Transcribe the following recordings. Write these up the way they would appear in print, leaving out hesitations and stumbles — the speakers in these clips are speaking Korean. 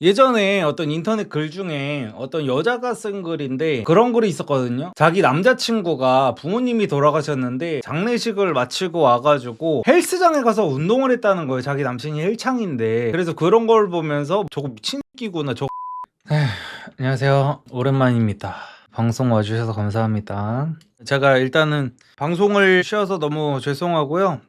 예전에 어떤 인터넷 글 중에 어떤 여자가 쓴 글인데 그런 글이 있었거든요. 자기 남자친구가 부모님이 돌아가셨는데 장례식을 마치고 와가지고 헬스장에 가서 운동을 했다는 거예요. 자기 남친이 헬창인데. 그래서 그런 걸 보면서 저거 미친 끼구나. 에휴, 안녕하세요. 오랜만입니다. 방송 와주셔서 감사합니다. 제가 일단은 방송을 쉬어서 너무 죄송하고요.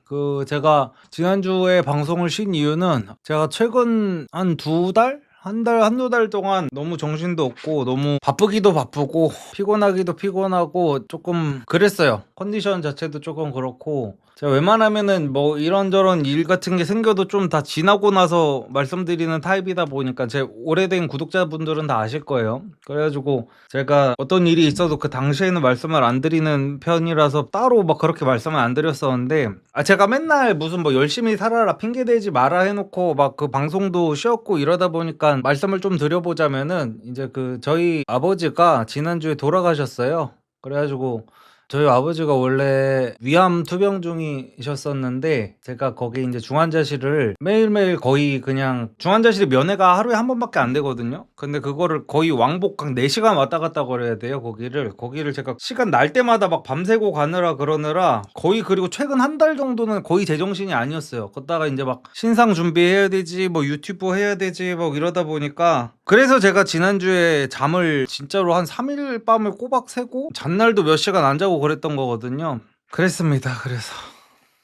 제가 지난주에 방송을 쉰 이유는 제가 최근 한 두 달? 한 달, 한두 달 동안 너무 정신도 없고 너무 바쁘기도 바쁘고 피곤하기도 피곤하고 조금 그랬어요. 컨디션 자체도 조금 그렇고 제가 웬만하면은 뭐 이런저런 일 같은 게 생겨도 좀 다 지나고 나서 말씀드리는 타입이다 보니까 제 오래된 구독자분들은 다 아실 거예요. 그래가지고 제가 어떤 일이 있어도 그 당시에는 말씀을 안 드리는 편이라서 따로 막 그렇게 말씀을 안 드렸었는데 제가 맨날 무슨 뭐 열심히 살아라 핑계대지 마라 해놓고 막 그 방송도 쉬었고 이러다 보니까 말씀을 좀 드려보자면은 이제 저희 아버지가 지난주에 돌아가셨어요. 그래가지고 저희 아버지가 원래 위암 투병 중이셨었는데 제가 거기 이제 중환자실을 매일매일 거의 그냥 중환자실이 면회가 하루에 한 번밖에 안 되거든요. 근데 그거를 거의 왕복 한 4시간 왔다 갔다 거려야 돼요. 거기를 제가 시간 날 때마다 막 밤새고 가느라 그러느라 거의, 그리고 최근 한 달 정도는 거의 제정신이 아니었어요. 걷다가 이제 막 신상 준비해야 되지 뭐 유튜브 해야 되지 막 이러다 보니까, 그래서 제가 지난주에 잠을 진짜로 한 3일 밤을 꼬박 새고 잔날도 몇 시간 안 자고 그랬던 거거든요. 그랬습니다.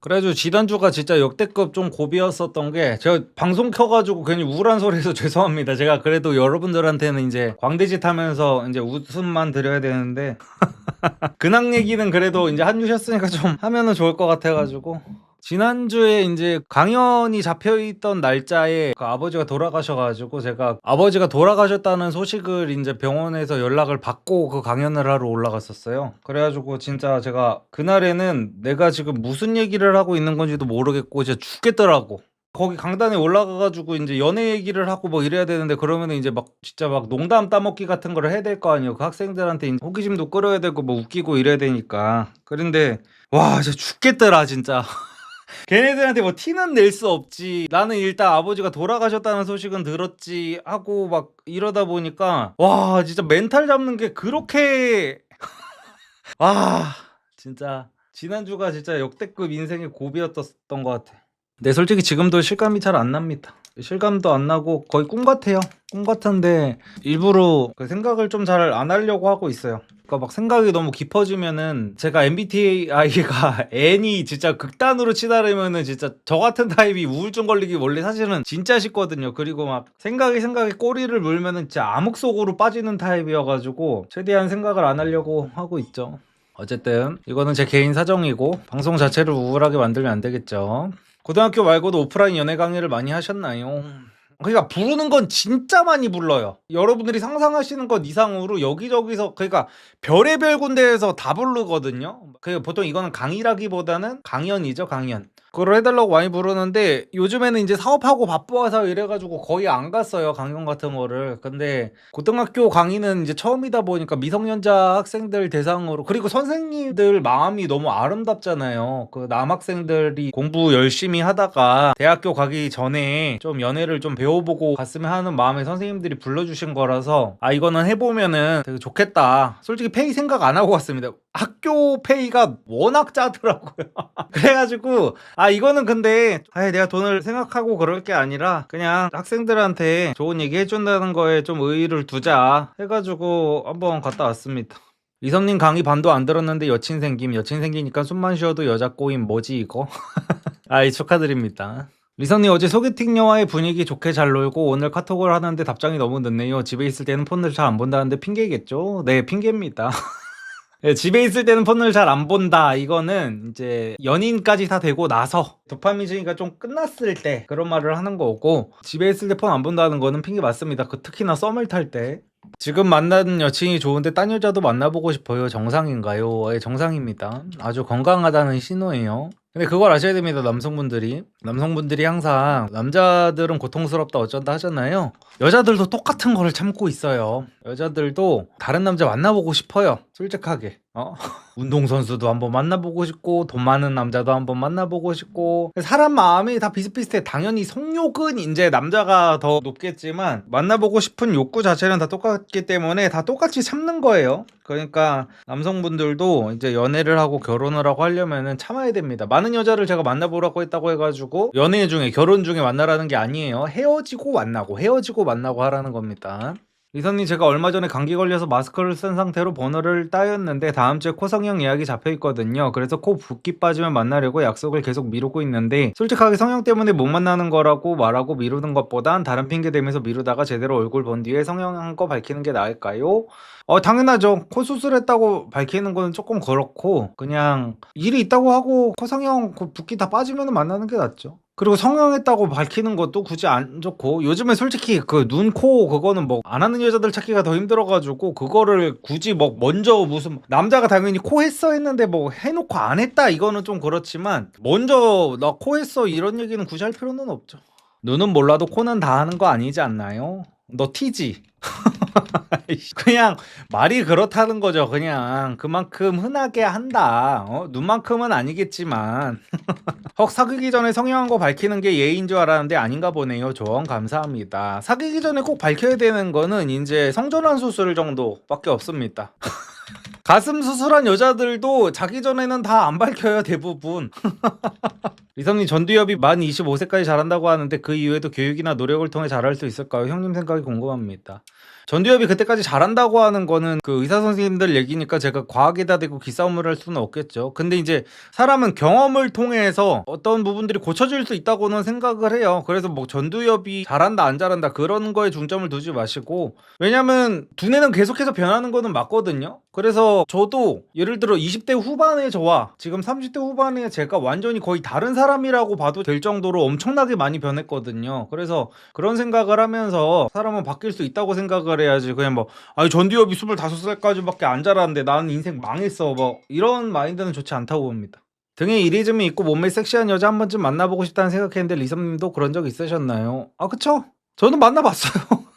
그래가지고 지난주가 진짜 역대급 좀 고비였었던 게, 제가 방송 켜가지고 괜히 우울한 소리 해서 죄송합니다. 제가 그래도 여러분들한테는 이제 광대짓 하면서 이제 웃음만 드려야 되는데 근황 얘기는 그래도 이제 한주 쉬었으니까 좀 하면은 좋을 것 같아가지고, 지난주에 이제 강연이 잡혀있던 날짜에 아버지가 돌아가셔가지고 제가 아버지가 돌아가셨다는 소식을 이제 병원에서 연락을 받고 그 강연을 하러 올라갔었어요. 그래가지고 진짜 제가 그날에는 내가 지금 무슨 얘기를 하고 있는 건지도 모르겠고 진짜 죽겠더라고. 거기 강단에 올라가가지고 이제 연애 얘기를 하고 뭐 이래야 되는데, 그러면은 이제 막 진짜 막 농담 따먹기 같은 걸 해야 될 거 아니에요. 그 학생들한테 이제 호기심도 끌어야 되고 뭐 웃기고 이래야 되니까. 그런데 와 진짜 죽겠더라 진짜. 걔네들한테 뭐 티는 낼 수 없지, 나는 일단 아버지가 돌아가셨다는 소식은 들었지 하고 막 이러다 보니까 와 진짜 멘탈 잡는 게 그렇게 와 진짜 지난주가 진짜 역대급 인생의 고비였던 것 같아. 네, 솔직히 지금도 실감이 잘 안 납니다. 실감도 안 나고 거의 꿈 같아요. 꿈 같은데 일부러 그 생각을 좀 잘 안 하려고 하고 있어요. 그러니까 막 생각이 너무 깊어지면은, 제가 MBTI가 N이 진짜 극단으로 치달으면은 진짜 저 같은 타입이 우울증 걸리기 원래 사실은 진짜 쉽거든요. 그리고 막 생각에 꼬리를 물면은 진짜 암흑 속으로 빠지는 타입이어가지고 최대한 생각을 안 하려고 하고 있죠. 어쨌든 이거는 제 개인 사정이고 방송 자체를 우울하게 만들면 안 되겠죠. 고등학교 말고도 오프라인 연애 강의를 많이 하셨나요? 그러니까 부르는 건 진짜 많이 불러요. 여러분들이 상상하시는 것 이상으로 여기저기서, 그러니까 별의별 군데에서 다 부르거든요. 보통 이거는 강의라기보다는 강연이죠, 강연. 그걸 해달라고 많이 부르는데 요즘에는 이제 사업하고 바빠서 이래가지고 거의 안 갔어요, 강연 같은 거를. 근데 고등학교 강의는 이제 처음이다 보니까 미성년자 학생들 대상으로, 그리고 선생님들 마음이 너무 아름답잖아요. 그 남학생들이 공부 열심히 하다가 대학교 가기 전에 좀 연애를 좀 배워보고 갔으면 하는 마음에 선생님들이 불러주신 거라서 이거는 해보면은 되게 좋겠다. 솔직히 페이 생각 안 하고 갔습니다. 학교 페이가 워낙 짜더라고요. 그래가지고 이거는 근데 내가 돈을 생각하고 그럴 게 아니라 그냥 학생들한테 좋은 얘기 해준다는 거에 좀 의의를 두자 해가지고 한번 갔다 왔습니다. 이섭님 강의 반도 안 들었는데 여친 생기니까 숨만 쉬어도 여자 꼬임 뭐지 이거? 축하드립니다. 리선님, 어제 소개팅녀와의 분위기 좋게 잘 놀고 오늘 카톡을 하는데 답장이 너무 늦네요. 집에 있을 때는 폰을 잘 안 본다는데 핑계겠죠? 네, 핑계입니다. 네, 집에 있을 때는 폰을 잘 안 본다. 이거는 이제 연인까지 다 되고 나서 도파민이 좀 끝났을 때 그런 말을 하는 거고, 집에 있을 때 폰 안 본다는 거는 핑계 맞습니다. 특히나 썸을 탈 때. 지금 만나는 여친이 좋은데 딴 여자도 만나보고 싶어요. 정상인가요? 정상입니다. 아주 건강하다는 신호예요. 근데 그걸 아셔야 됩니다. 남성분들이 항상 남자들은 고통스럽다 어쩐다 하잖아요. 여자들도 똑같은 거를 참고 있어요. 여자들도 다른 남자 만나보고 싶어요. 솔직하게. 운동선수도 한번 만나보고 싶고 돈 많은 남자도 한번 만나보고 싶고 사람 마음이 다 비슷비슷해. 당연히 성욕은 이제 남자가 더 높겠지만 만나보고 싶은 욕구 자체는 다 똑같기 때문에 다 똑같이 참는 거예요. 그러니까 남성분들도 이제 연애를 하고 결혼을 하고 하려면은 참아야 됩니다. 많은 여자를 제가 만나보라고 했다고 해가지고 연애 중에 결혼 중에 만나라는 게 아니에요. 헤어지고 만나고 하라는 겁니다. 이선님, 제가 얼마 전에 감기 걸려서 마스크를 쓴 상태로 번호를 따였는데 다음 주에 코성형 예약이 잡혀 있거든요. 그래서 코 붓기 빠지면 만나려고 약속을 계속 미루고 있는데 솔직하게 성형 때문에 못 만나는 거라고 말하고 미루는 것보단 다른 핑계 대면서 미루다가 제대로 얼굴 본 뒤에 성형한 거 밝히는 게 나을까요? 당연하죠. 코 수술했다고 밝히는 거는 조금 그렇고 그냥 일이 있다고 하고 코성형 붓기 다 빠지면 만나는 게 낫죠. 그리고 성형했다고 밝히는 것도 굳이 안 좋고 요즘에 솔직히 그 눈, 코 그거는 뭐 안 하는 여자들 찾기가 더 힘들어가지고 그거를 굳이 뭐 먼저 무슨 남자가 당연히 코 했어 했는데 뭐 해놓고 안 했다 이거는 좀 그렇지만 먼저 나 코 했어 이런 얘기는 굳이 할 필요는 없죠. 눈은 몰라도 코는 다 하는 거 아니지 않나요? 너 티지? 그냥 말이 그렇다는 거죠. 그냥 그만큼 흔하게 한다. 눈만큼은 아니겠지만 사귀기 전에 성형한 거 밝히는 게 예의인 줄 알았는데 아닌가 보네요. 조언 감사합니다. 사귀기 전에 꼭 밝혀야 되는 거는 이제 성전환 수술 정도밖에 없습니다. 가슴 수술한 여자들도 자기 전에는 다 안 밝혀요, 대부분. 리성님, 전두엽이 만 25세까지 자란다고 하는데 그 이후에도 교육이나 노력을 통해 자랄 수 있을까요? 형님 생각이 궁금합니다. 전두엽이 그때까지 자란다고 하는 거는 그 의사 선생님들 얘기니까 제가 과학에다 대고 기싸움을 할 수는 없겠죠. 근데 이제 사람은 경험을 통해서 어떤 부분들이 고쳐질 수 있다고는 생각을 해요. 그래서 뭐 전두엽이 자란다 안 자란다 그런 거에 중점을 두지 마시고, 왜냐면 두뇌는 계속해서 변하는 거는 맞거든요. 그래서 저도 예를 들어 20대 후반의 저와 지금 30대 후반의 제가 완전히 거의 다른 사람이라고 봐도 될 정도로 엄청나게 많이 변했거든요. 그래서 그런 생각을 하면서 사람은 바뀔 수 있다고 생각을 해야지 그냥 뭐 아니 전두엽이 25살까지밖에 안 자랐는데 나는 인생 망했어 뭐 이런 마인드는 좋지 않다고 봅니다. 등에 이리즘이 있고 몸매 섹시한 여자 한 번쯤 만나보고 싶다는 생각했는데 리썸님도 그런 적 있으셨나요? 그쵸? 저는 만나봤어요.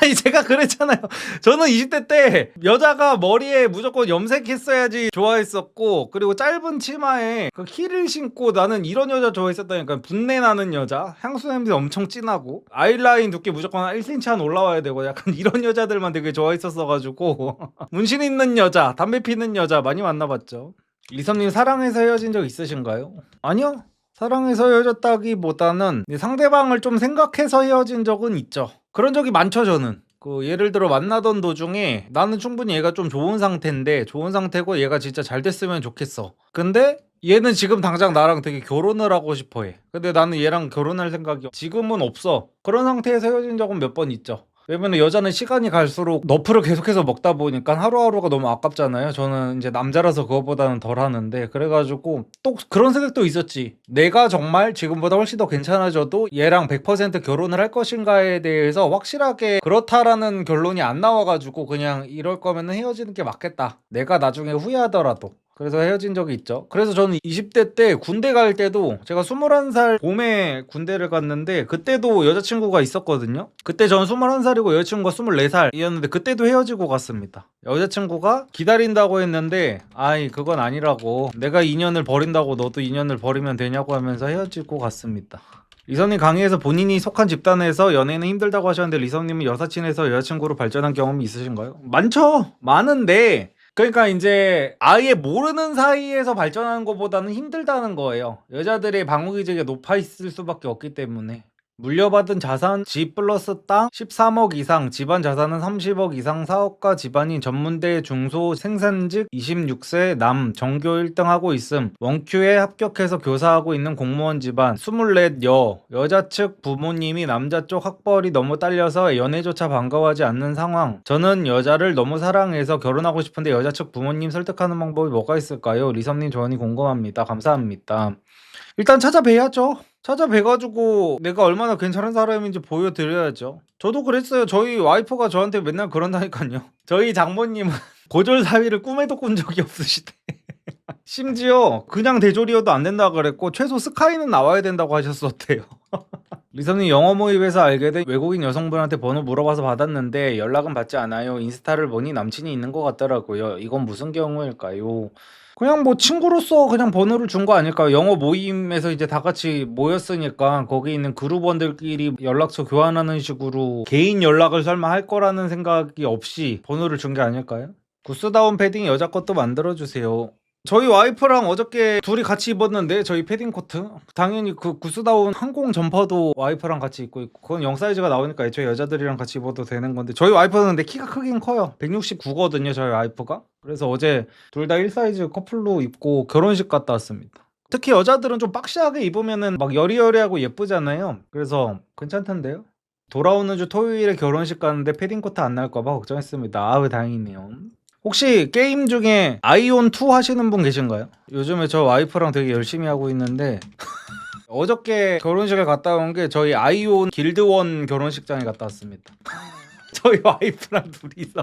아니 제가 그랬잖아요. 저는 20대 때 여자가 머리에 무조건 염색했어야지 좋아했었고, 그리고 짧은 치마에 그 힐을 신고 나는 이런 여자 좋아했었다니까. 분내 나는 여자, 향수 냄새 엄청 진하고 아이라인 두께 무조건 1cm 한 올라와야 되고 약간 이런 여자들만 되게 좋아했었어가지고 문신 있는 여자, 담배 피는 여자 많이 만나봤죠. 리섬님, 사랑해서 헤어진 적 있으신가요? 아니요. 사랑해서 헤어졌다기보다는 상대방을 좀 생각해서 헤어진 적은 있죠. 그런 적이 많죠, 저는. 예를 들어 만나던 도중에 나는 충분히 얘가 좀 좋은 상태고 얘가 진짜 잘 됐으면 좋겠어. 근데 얘는 지금 당장 나랑 되게 결혼을 하고 싶어 해. 근데 나는 얘랑 결혼할 생각이 지금은 없어. 그런 상태에서 헤어진 적은 몇 번 있죠. 왜냐면 여자는 시간이 갈수록 너프를 계속해서 먹다 보니까 하루하루가 너무 아깝잖아요. 저는 이제 남자라서 그것보다는 덜 하는데, 그래가지고 또 그런 생각도 있었지. 내가 정말 지금보다 훨씬 더 괜찮아져도 얘랑 100% 결혼을 할 것인가에 대해서 확실하게 그렇다라는 결론이 안 나와가지고 그냥 이럴 거면 헤어지는 게 맞겠다. 내가 나중에 후회하더라도. 그래서 헤어진 적이 있죠. 그래서 저는 20대 때 군대 갈 때도 제가 21살 봄에 군대를 갔는데 그때도 여자친구가 있었거든요. 그때 저는 21살이고 여자친구가 24살이었는데 그때도 헤어지고 갔습니다. 여자친구가 기다린다고 했는데 그건 아니라고, 내가 2년을 버린다고 너도 2년을 버리면 되냐고 하면서 헤어지고 갔습니다. 리선님, 강의에서 본인이 속한 집단에서 연애는 힘들다고 하셨는데 리선님은 여사친에서 여자친구로 발전한 경험이 있으신가요? 많죠. 많은데 그러니까 이제 아예 모르는 사이에서 발전하는 것보다는 힘들다는 거예요. 여자들의 방어기제가 높아 있을 수밖에 없기 때문에. 물려받은 자산, 집 플러스 땅 13억 이상, 집안 자산은 30억 이상, 사업가 집안인 전문대 중소 생산직, 26세 남, 전교 1등 하고 있음, 원큐에 합격해서 교사하고 있는 공무원 집안, 24 여자 측 부모님이 남자 쪽 학벌이 너무 딸려서 연애조차 반가워하지 않는 상황. 저는 여자를 너무 사랑해서 결혼하고 싶은데 여자 측 부모님 설득하는 방법이 뭐가 있을까요? 리섬님 조언이 궁금합니다. 감사합니다. 일단 찾아뵈야죠. 찾아뵈가지고 내가 얼마나 괜찮은 사람인지 보여드려야죠. 저도 그랬어요. 저희 와이프가 저한테 맨날 그런다니까요. 저희 장모님은 고졸 사위를 꿈에도 꾼 적이 없으시대. 심지어 그냥 대졸이어도 안 된다 그랬고 최소 스카이는 나와야 된다고 하셨었대요. 리선님 영어 모임에서 알게 된 외국인 여성분한테 번호 물어봐서 받았는데 연락은 받지 않아요. 인스타를 보니 남친이 있는 것 같더라고요. 이건 무슨 경우일까요? 그냥 뭐 친구로서 그냥 번호를 준 거 아닐까요? 영어 모임에서 이제 다 같이 모였으니까 거기 있는 그룹원들끼리 연락처 교환하는 식으로 개인 연락을 설마 할 거라는 생각이 없이 번호를 준 게 아닐까요? 구스다운 패딩 여자 것도 만들어주세요. 저희 와이프랑 어저께 둘이 같이 입었는데 저희 패딩 코트 당연히 그 구스다운 항공 점퍼도 와이프랑 같이 입고 있고 그건 0 사이즈가 나오니까 애초에 여자들이랑 같이 입어도 되는 건데 저희 와이프는 근데 키가 크긴 커요. 169거든요 저희 와이프가. 그래서 어제 둘 다 1 사이즈 커플로 입고 결혼식 갔다 왔습니다. 특히 여자들은 좀 박시하게 입으면은 막 여리여리하고 예쁘잖아요. 그래서 괜찮던데요. 돌아오는 주 토요일에 결혼식 가는데 패딩 코트 안 나올까봐 걱정했습니다. 아우 다행이네요. 혹시 게임 중에 아이온2 하시는 분 계신가요? 요즘에 저 와이프랑 되게 열심히 하고 있는데 어저께 결혼식에 갔다 온 게 저희 아이온 길드원 결혼식장에 갔다 왔습니다. 저희 와이프랑 둘이서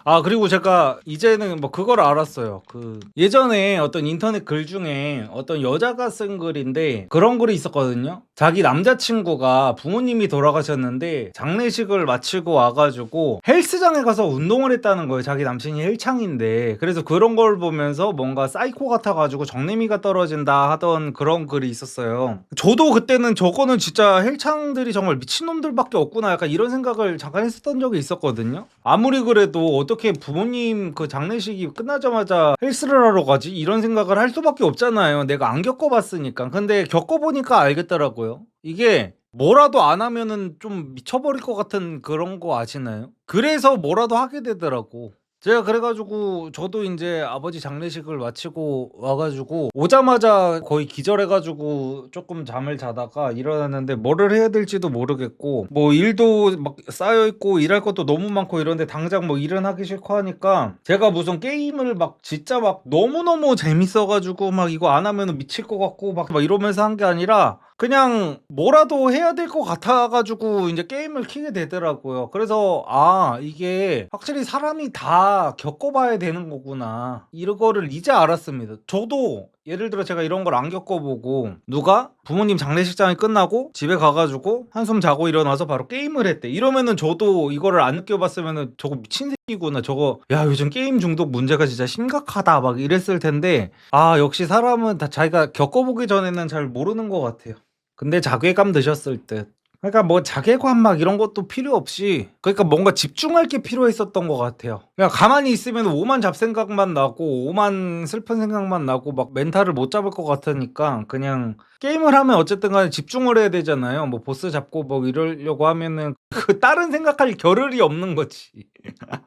아 그리고 제가 이제는 뭐 그걸 알았어요. 그 예전에 어떤 인터넷 글 중에 어떤 여자가 쓴 글인데 그런 글이 있었거든요. 자기 남자친구가 부모님이 돌아가셨는데 장례식을 마치고 와가지고 헬스장에 가서 운동을 했다는 거예요. 자기 남친이 헬창인데. 그래서 그런 걸 보면서 뭔가 사이코 같아가지고 정내미가 떨어진다 하던 그런 글이 있었어요. 저도 그때는 저거는 진짜 헬창들이 정말 미친놈들밖에 없구나 약간 이런 생각을 잠깐 했었던 적이 있었거든요. 아무리 그래도 어떻게 부모님 그 장례식이 끝나자마자 헬스를 하러 가지? 이런 생각을 할 수밖에 없잖아요. 내가 안 겪어봤으니까. 근데 겪어보니까 알겠더라고요. 이게 뭐라도 안 하면은 좀 미쳐버릴 것 같은 그런 거 아시나요? 그래서 뭐라도 하게 되더라고. 제가 그래가지고 저도 이제 아버지 장례식을 마치고 와가지고 오자마자 거의 기절해가지고 조금 잠을 자다가 일어났는데 뭐를 해야 될지도 모르겠고 뭐 일도 막 쌓여있고 일할 것도 너무 많고 이런데 당장 뭐 일은 하기 싫고 하니까 제가 무슨 게임을 막 진짜 막 너무너무 재밌어가지고 막 이거 안 하면 미칠 것 같고 막 이러면서 한 게 아니라 그냥 뭐라도 해야 될 것 같아가지고 이제 게임을 키게 되더라고요. 그래서 아 이게 확실히 사람이 다 겪어봐야 되는 거구나 이거를 이제 알았습니다. 저도 예를 들어 제가 이런 걸 안 겪어보고 누가 부모님 장례식장이 끝나고 집에 가가지고 한숨 자고 일어나서 바로 게임을 했대 이러면은 저도 이거를 안 느껴봤으면은 저거 미친 새끼구나 저거 야 요즘 게임 중독 문제가 진짜 심각하다 막 이랬을 텐데 아 역시 사람은 다 자기가 겪어보기 전에는 잘 모르는 것 같아요. 근데 자괴감 드셨을 듯. 그러니까 뭐 자괴감 막 이런 것도 필요 없이 그러니까 뭔가 집중할 게 필요했었던 것 같아요. 그냥 가만히 있으면 오만 잡생각만 나고 오만 슬픈 생각만 나고 막 멘탈을 못 잡을 것 같으니까 그냥 게임을 하면 어쨌든 간에 집중을 해야 되잖아요. 뭐 보스 잡고 뭐 이러려고 하면은 그 다른 생각할 겨를이 없는 거지.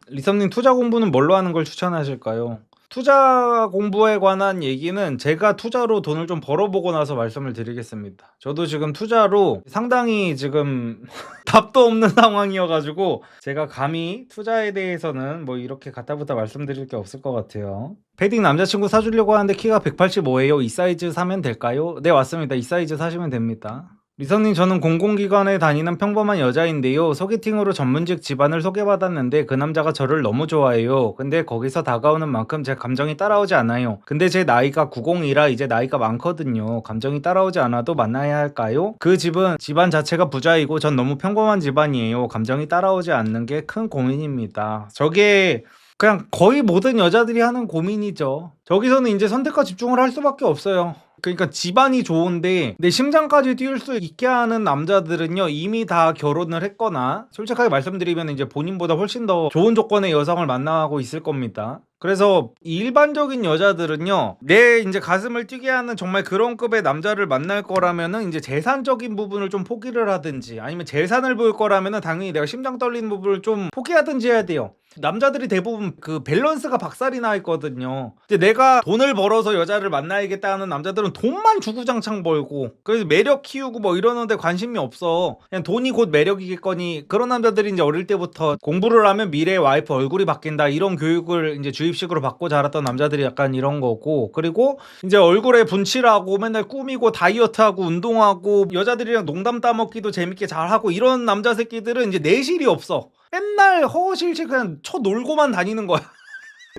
리썸님 투자 공부는 뭘로 하는 걸 추천하실까요? 투자 공부에 관한 얘기는 제가 투자로 돈을 좀 벌어보고 나서 말씀을 드리겠습니다. 저도 지금 투자로 상당히 지금 답도 없는 상황이어가지고 제가 감히 투자에 대해서는 뭐 이렇게 갖다부터 말씀드릴 게 없을 것 같아요. 패딩 남자친구 사주려고 하는데 키가 185예요. 이 사이즈 사면 될까요? 네 맞습니다. 이 사이즈 사시면 됩니다. 리선님 저는 공공기관에 다니는 평범한 여자인데요. 소개팅으로 전문직 집안을 소개받았는데 그 남자가 저를 너무 좋아해요. 근데 거기서 다가오는 만큼 제 감정이 따라오지 않아요. 근데 제 나이가 90이라 이제 나이가 많거든요. 감정이 따라오지 않아도 만나야 할까요? 그 집은 집안 자체가 부자이고 전 너무 평범한 집안이에요. 감정이 따라오지 않는 게 큰 고민입니다. 저게 그냥 거의 모든 여자들이 하는 고민이죠. 저기서는 이제 선택과 집중을 할 수밖에 없어요. 그러니까 집안이 좋은데 내 심장까지 띄울 수 있게 하는 남자들은요 이미 다 결혼을 했거나 솔직하게 말씀드리면 이제 본인보다 훨씬 더 좋은 조건의 여성을 만나고 있을 겁니다. 그래서 일반적인 여자들은요 내 이제 가슴을 뛰게 하는 정말 그런 급의 남자를 만날 거라면은 이제 재산적인 부분을 좀 포기를 하든지 아니면 재산을 볼 거라면은 당연히 내가 심장 떨리는 부분을 좀 포기하든지 해야 돼요. 남자들이 대부분 그 밸런스가 박살이 나 있거든요. 이제 내가 돈을 벌어서 여자를 만나야겠다 하는 남자들은 돈만 주구장창 벌고 그래서 매력 키우고 뭐 이러는데 관심이 없어. 그냥 돈이 곧 매력이겠거니 그런 남자들이 이제 어릴 때부터 공부를 하면 미래의 와이프 얼굴이 바뀐다 이런 교육을 이제 주입식으로 받고 자랐던 남자들이 약간 이런 거고 그리고 이제 얼굴에 분칠하고 맨날 꾸미고 다이어트하고 운동하고 여자들이랑 농담 따먹기도 재밌게 잘하고 이런 남자 새끼들은 이제 내실이 없어. 맨날 허허실실 그냥 쳐놀고만 다니는 거야.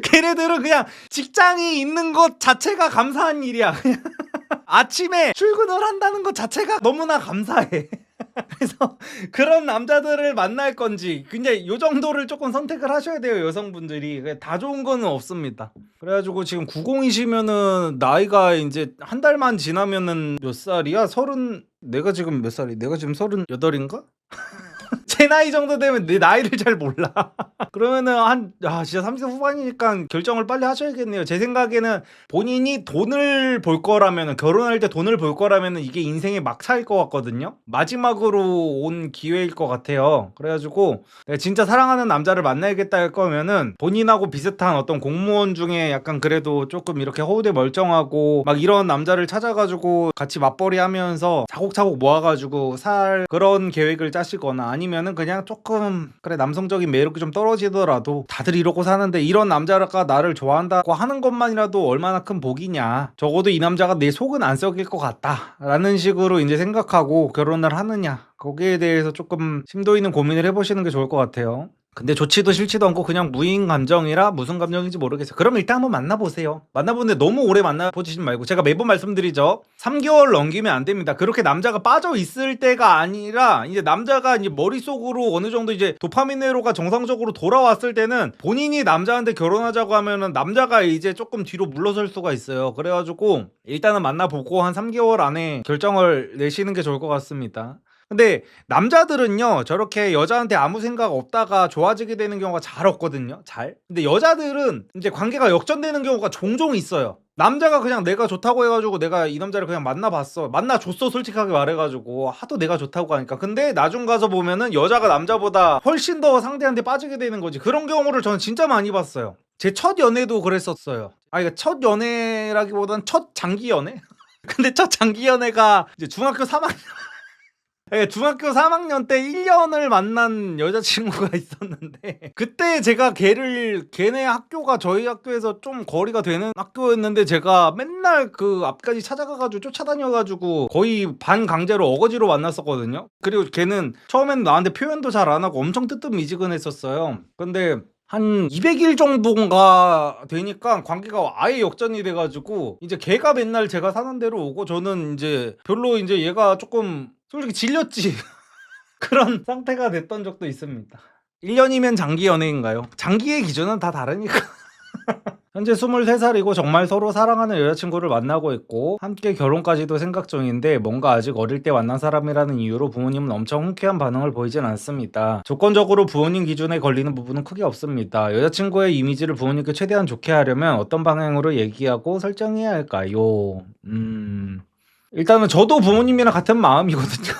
걔네들은 그냥 직장이 있는 것 자체가 감사한 일이야. 그냥 아침에 출근을 한다는 것 자체가 너무나 감사해. 그래서 그런 남자들을 만날 건지 근데 요 정도를 조금 선택을 하셔야 돼요, 여성분들이. 다 좋은 거는 없습니다. 그래가지고 지금 90이시면은 나이가 이제 한 달만 지나면은 몇 살이야? 내가 지금 몇 살이? 내가 지금 38인가? 제 나이 정도 되면 내 나이를 잘 몰라. 그러면은 진짜 30대 후반이니까 결정을 빨리 하셔야겠네요. 제 생각에는 본인이 돈을 벌 거라면은, 결혼할 때 돈을 벌 거라면은 이게 인생의 막차일 것 같거든요. 마지막으로 온 기회일 것 같아요. 그래가지고 내가 진짜 사랑하는 남자를 만나야겠다 할 거면은 본인하고 비슷한 어떤 공무원 중에 약간 그래도 조금 이렇게 허우대 멀쩡하고 막 이런 남자를 찾아가지고 같이 맞벌이 하면서 차곡차곡 모아가지고 살 그런 계획을 짜시거나, 아니면은 그냥 조금 그래 남성적인 매력이 좀 떨어지더라도 다들 이러고 사는데 이런 남자가 나를 좋아한다고 하는 것만이라도 얼마나 큰 복이냐, 적어도 이 남자가 내 속은 안 썩일 것 같다 라는 식으로 이제 생각하고 결혼을 하느냐, 거기에 대해서 조금 심도 있는 고민을 해보시는 게 좋을 것 같아요. 근데 좋지도 싫지도 않고 그냥 무인 감정이라 무슨 감정인지 모르겠어요. 그럼 일단 한번 만나보세요. 만나보는데 너무 오래 만나보지 말고, 제가 매번 말씀드리죠, 3개월 넘기면 안 됩니다. 그렇게 남자가 빠져 있을 때가 아니라 이제 남자가 이제 머릿속으로 어느 정도 이제 도파민 회로가 정상적으로 돌아왔을 때는 본인이 남자한테 결혼하자고 하면은 남자가 이제 조금 뒤로 물러설 수가 있어요. 그래가지고 일단은 만나보고 한 3개월 안에 결정을 내시는 게 좋을 것 같습니다. 근데 남자들은요, 저렇게 여자한테 아무 생각 없다가 좋아지게 되는 경우가 잘 없거든요. 근데 여자들은 이제 관계가 역전되는 경우가 종종 있어요. 남자가 그냥 내가 좋다고 해가지고 내가 이 남자를 그냥 만나줬어, 솔직하게 말해가지고 하도 내가 좋다고 하니까. 근데 나중 가서 보면은 여자가 남자보다 훨씬 더 상대한테 빠지게 되는 거지. 그런 경우를 저는 진짜 많이 봤어요. 제 첫 연애도 그랬었어요. 그러니까 첫 연애라기보다는 첫 장기 연애? 근데 첫 장기 연애가 이제 중학교 3학년 때 1년을 만난 여자친구가 있었는데, 그때 제가 걔네 학교가 저희 학교에서 좀 거리가 되는 학교였는데 제가 맨날 그 앞까지 찾아가가지고 쫓아다녀가지고 거의 반강제로 어거지로 만났었거든요. 그리고 걔는 처음에는 나한테 표현도 잘 안 하고 엄청 뜨뜻미지근했었어요. 근데 한 200일 정도인가 되니까 관계가 아예 역전이 돼가지고 이제 걔가 맨날 제가 사는 데로 오고, 저는 이제 별로 이제 얘가 조금 솔직히 질렸지. 그런 상태가 됐던 적도 있습니다. 1년이면 장기 연애인가요? 장기의 기준은 다 다르니까. 현재 23살이고 정말 서로 사랑하는 여자친구를 만나고 있고 함께 결혼까지도 생각 중인데, 뭔가 아직 어릴 때 만난 사람이라는 이유로 부모님은 엄청 흔쾌한 반응을 보이진 않습니다. 조건적으로 부모님 기준에 걸리는 부분은 크게 없습니다. 여자친구의 이미지를 부모님께 최대한 좋게 하려면 어떤 방향으로 얘기하고 설정해야 할까요? 일단은 저도 부모님이랑 같은 마음이거든요.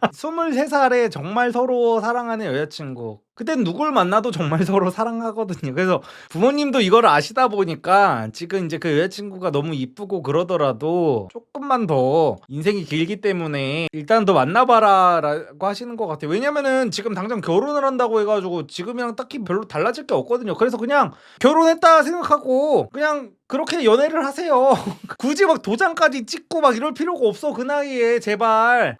23살에 정말 서로 사랑하는 여자친구, 그땐 누굴 만나도 정말 서로 사랑하거든요. 그래서 부모님도 이걸 아시다 보니까 지금 이제 그 여자친구가 너무 이쁘고 그러더라도 조금만 더 인생이 길기 때문에 일단 더 만나봐라 라고 하시는 것 같아요. 왜냐면은 지금 당장 결혼을 한다고 해가지고 지금이랑 딱히 별로 달라질 게 없거든요. 그래서 그냥 결혼했다 생각하고 그냥 그렇게 연애를 하세요. 굳이 막 도장까지 찍고 막 이럴 필요가 없어, 그 나이에. 제발.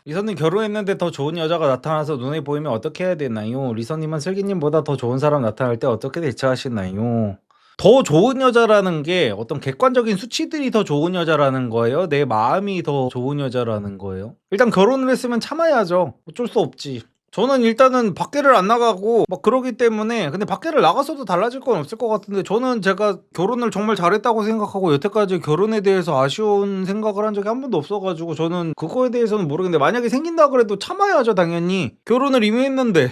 리선님, 결혼했는데 더 좋은 여자가 나타나서 눈에 보이면 어떻게 해야 되나요? 리선님은 슬기님보다 더 좋은 사람 나타날 때 어떻게 대처하시나요? 더 좋은 여자라는 게 어떤 객관적인 수치들이 더 좋은 여자라는 거예요? 내 마음이 더 좋은 여자라는 거예요? 일단 결혼을 했으면 참아야죠. 어쩔 수 없지. 저는 일단은 밖에를 안 나가고 막 그러기 때문에, 근데 밖에를 나가서도 달라질 건 없을 것 같은데, 저는 제가 결혼을 정말 잘했다고 생각하고 여태까지 결혼에 대해서 아쉬운 생각을 한 적이 한 번도 없어가지고 저는 그거에 대해서는 모르겠는데, 만약에 생긴다 그래도 참아야죠, 당연히. 결혼을 이미 했는데.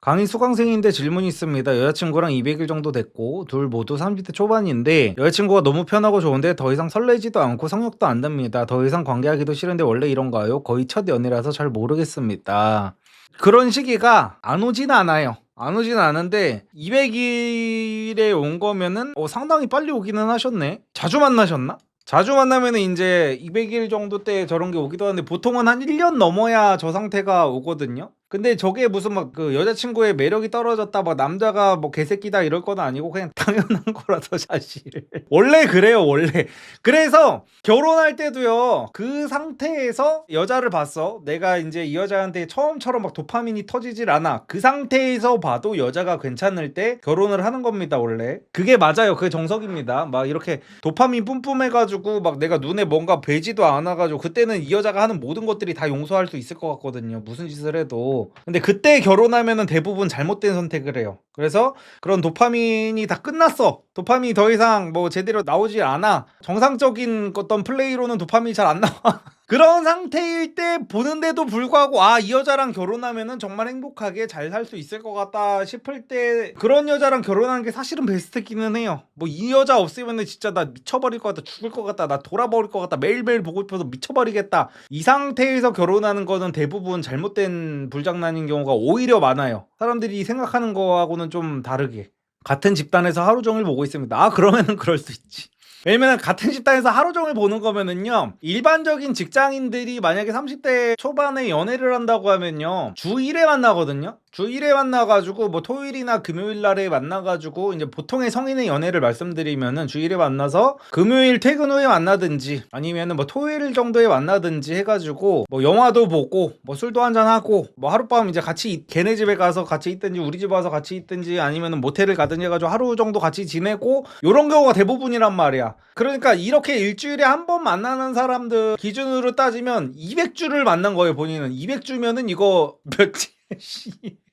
강의 수강생인데 질문이 있습니다. 여자친구랑 200일 정도 됐고 둘 모두 30대 초반인데 여자친구가 너무 편하고 좋은데 더 이상 설레지도 않고 성욕도 안 납니다. 더 이상 관계하기도 싫은데 원래 이런가요? 거의 첫 연애라서 잘 모르겠습니다. 그런 시기가 안 오진 않아요. 안 오진 않은데 200일에 온 거면은 상당히 빨리 오기는 하셨네. 자주 만나셨나? 자주 만나면 이제 200일 정도 때 저런 게 오기도 하는데, 보통은 한 1년 넘어야 저 상태가 오거든요. 근데 저게 무슨 막 그 여자친구의 매력이 떨어졌다 막 남자가 뭐 개새끼다 이럴 건 아니고 그냥 당연한 거라서 사실 원래 그래요 원래. 그래서 결혼할 때도요 그 상태에서 여자를 봤어, 내가 이제 이 여자한테 처음처럼 막 도파민이 터지질 않아, 그 상태에서 봐도 여자가 괜찮을 때 결혼을 하는 겁니다 원래. 그게 맞아요, 그게 정석입니다. 막 이렇게 도파민 뿜뿜해가지고 막 내가 눈에 뭔가 배지도 않아가지고 그때는 이 여자가 하는 모든 것들이 다 용서할 수 있을 것 같거든요, 무슨 짓을 해도. 근데 그때 결혼하면은 대부분 잘못된 선택을 해요. 그래서 그런 도파민이 다 끝났어, 도파민이 더 이상 뭐 제대로 나오지 않아, 정상적인 어떤 플레이로는 도파민이 잘 안 나와 그런 상태일 때 보는데도 불구하고 아, 이 여자랑 결혼하면은 정말 행복하게 잘 살 수 있을 것 같다 싶을 때 그런 여자랑 결혼하는 게 사실은 베스트기는 해요. 뭐 이 여자 없으면은 진짜 나 미쳐버릴 것 같다, 죽을 것 같다, 나 돌아버릴 것 같다, 매일매일 보고 싶어서 미쳐버리겠다, 이 상태에서 결혼하는 거는 대부분 잘못된 불장난인 경우가 오히려 많아요. 사람들이 생각하는 거하고는 좀 다르게. 같은 집단에서 하루 종일 보고 있습니다. 아, 그러면은 그럴 수 있지. 왜냐면 같은 집단에서 하루 종일 보는 거면은요, 일반적인 직장인들이 만약에 30대 초반에 연애를 한다고 하면요 주 1회 만나거든요. 주 1회 만나가지고 뭐 토요일이나 금요일 날에 만나가지고 이제 보통의 성인의 연애를 말씀드리면은 주 1회 만나서 금요일 퇴근 후에 만나든지 아니면은 뭐 토요일 정도에 만나든지 해가지고 뭐 영화도 보고 뭐 술도 한잔하고 뭐 하룻밤 이제 같이 걔네 집에 가서 같이 있든지 우리 집 와서 같이 있든지 아니면은 모텔을 가든지 해가지고 하루 정도 같이 지내고 요런 경우가 대부분이란 말이야. 그러니까 이렇게 일주일에 한 번 만나는 사람들 기준으로 따지면 200주를 만난 거예요 본인은. 200주면은 이거 며칠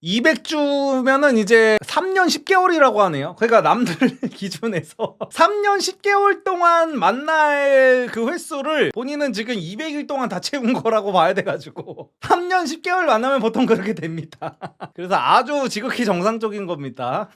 200주면은 이제 3년 10개월이라고 하네요. 그러니까 남들 기준에서 3년 10개월 동안 만날 그 횟수를 본인은 지금 200일 동안 다 채운 거라고 봐야 돼가지고 3년 10개월 만나면 보통 그렇게 됩니다. 그래서 아주 지극히 정상적인 겁니다.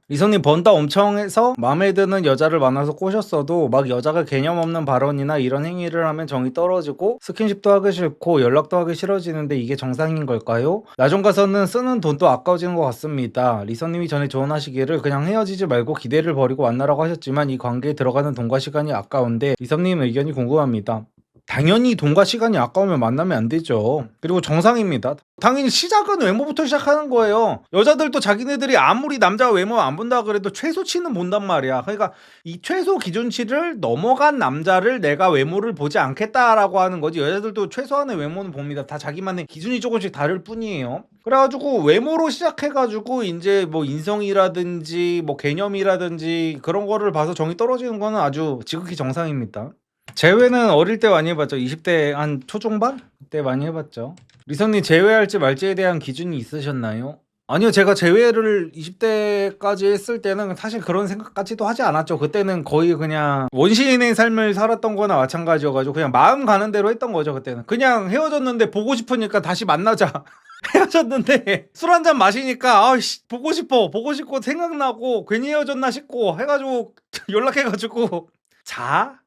리선님 번다 엄청 해서 마음에 드는 여자를 만나서 꼬셨어도 막 여자가 개념 없는 발언이나 이런 행위를 하면 정이 떨어지고 스킨십도 하기 싫고 연락도 하기 싫어지는데 이게 정상인 걸까요? 나중 가서는 쓰는 돈도 아까워지는 것 같습니다. 리선님이 전에 조언하시기를 그냥 헤어지지 말고 기대를 버리고 만나라고 하셨지만 이 관계에 들어가는 돈과 시간이 아까운데 리선님 의견이 궁금합니다. 당연히 돈과 시간이 아까우면 만나면 안 되죠. 그리고 정상입니다. 당연히 시작은 외모부터 시작하는 거예요. 여자들도 자기네들이 아무리 남자가 외모 안 본다 그래도 최소치는 본단 말이야. 그러니까 이 최소 기준치를 넘어간 남자를 내가 외모를 보지 않겠다라고 하는 거지. 여자들도 최소한의 외모는 봅니다. 다 자기만의 기준이 조금씩 다를 뿐이에요. 그래가지고 외모로 시작해가지고 이제 뭐 인성이라든지 뭐 개념이라든지 그런 거를 봐서 정이 떨어지는 거는 아주 지극히 정상입니다. 재회는 어릴 때 많이 해봤죠. 20대 한 초중반? 그때 많이 해봤죠. 리선님 재회할지 말지에 대한 기준이 있으셨나요? 아니요, 제가 재회를 20대까지 했을 때는 사실 그런 생각까지도 하지 않았죠. 그때는 거의 그냥 원시인의 삶을 살았던 거나 마찬가지여가지고 그냥 마음 가는 대로 했던 거죠. 그때는 그냥 헤어졌는데 보고 싶으니까 다시 만나자. 헤어졌는데 술 한잔 마시니까 아씨 보고 싶고 생각나고 괜히 헤어졌나 싶고 해가지고 연락해가지고 자?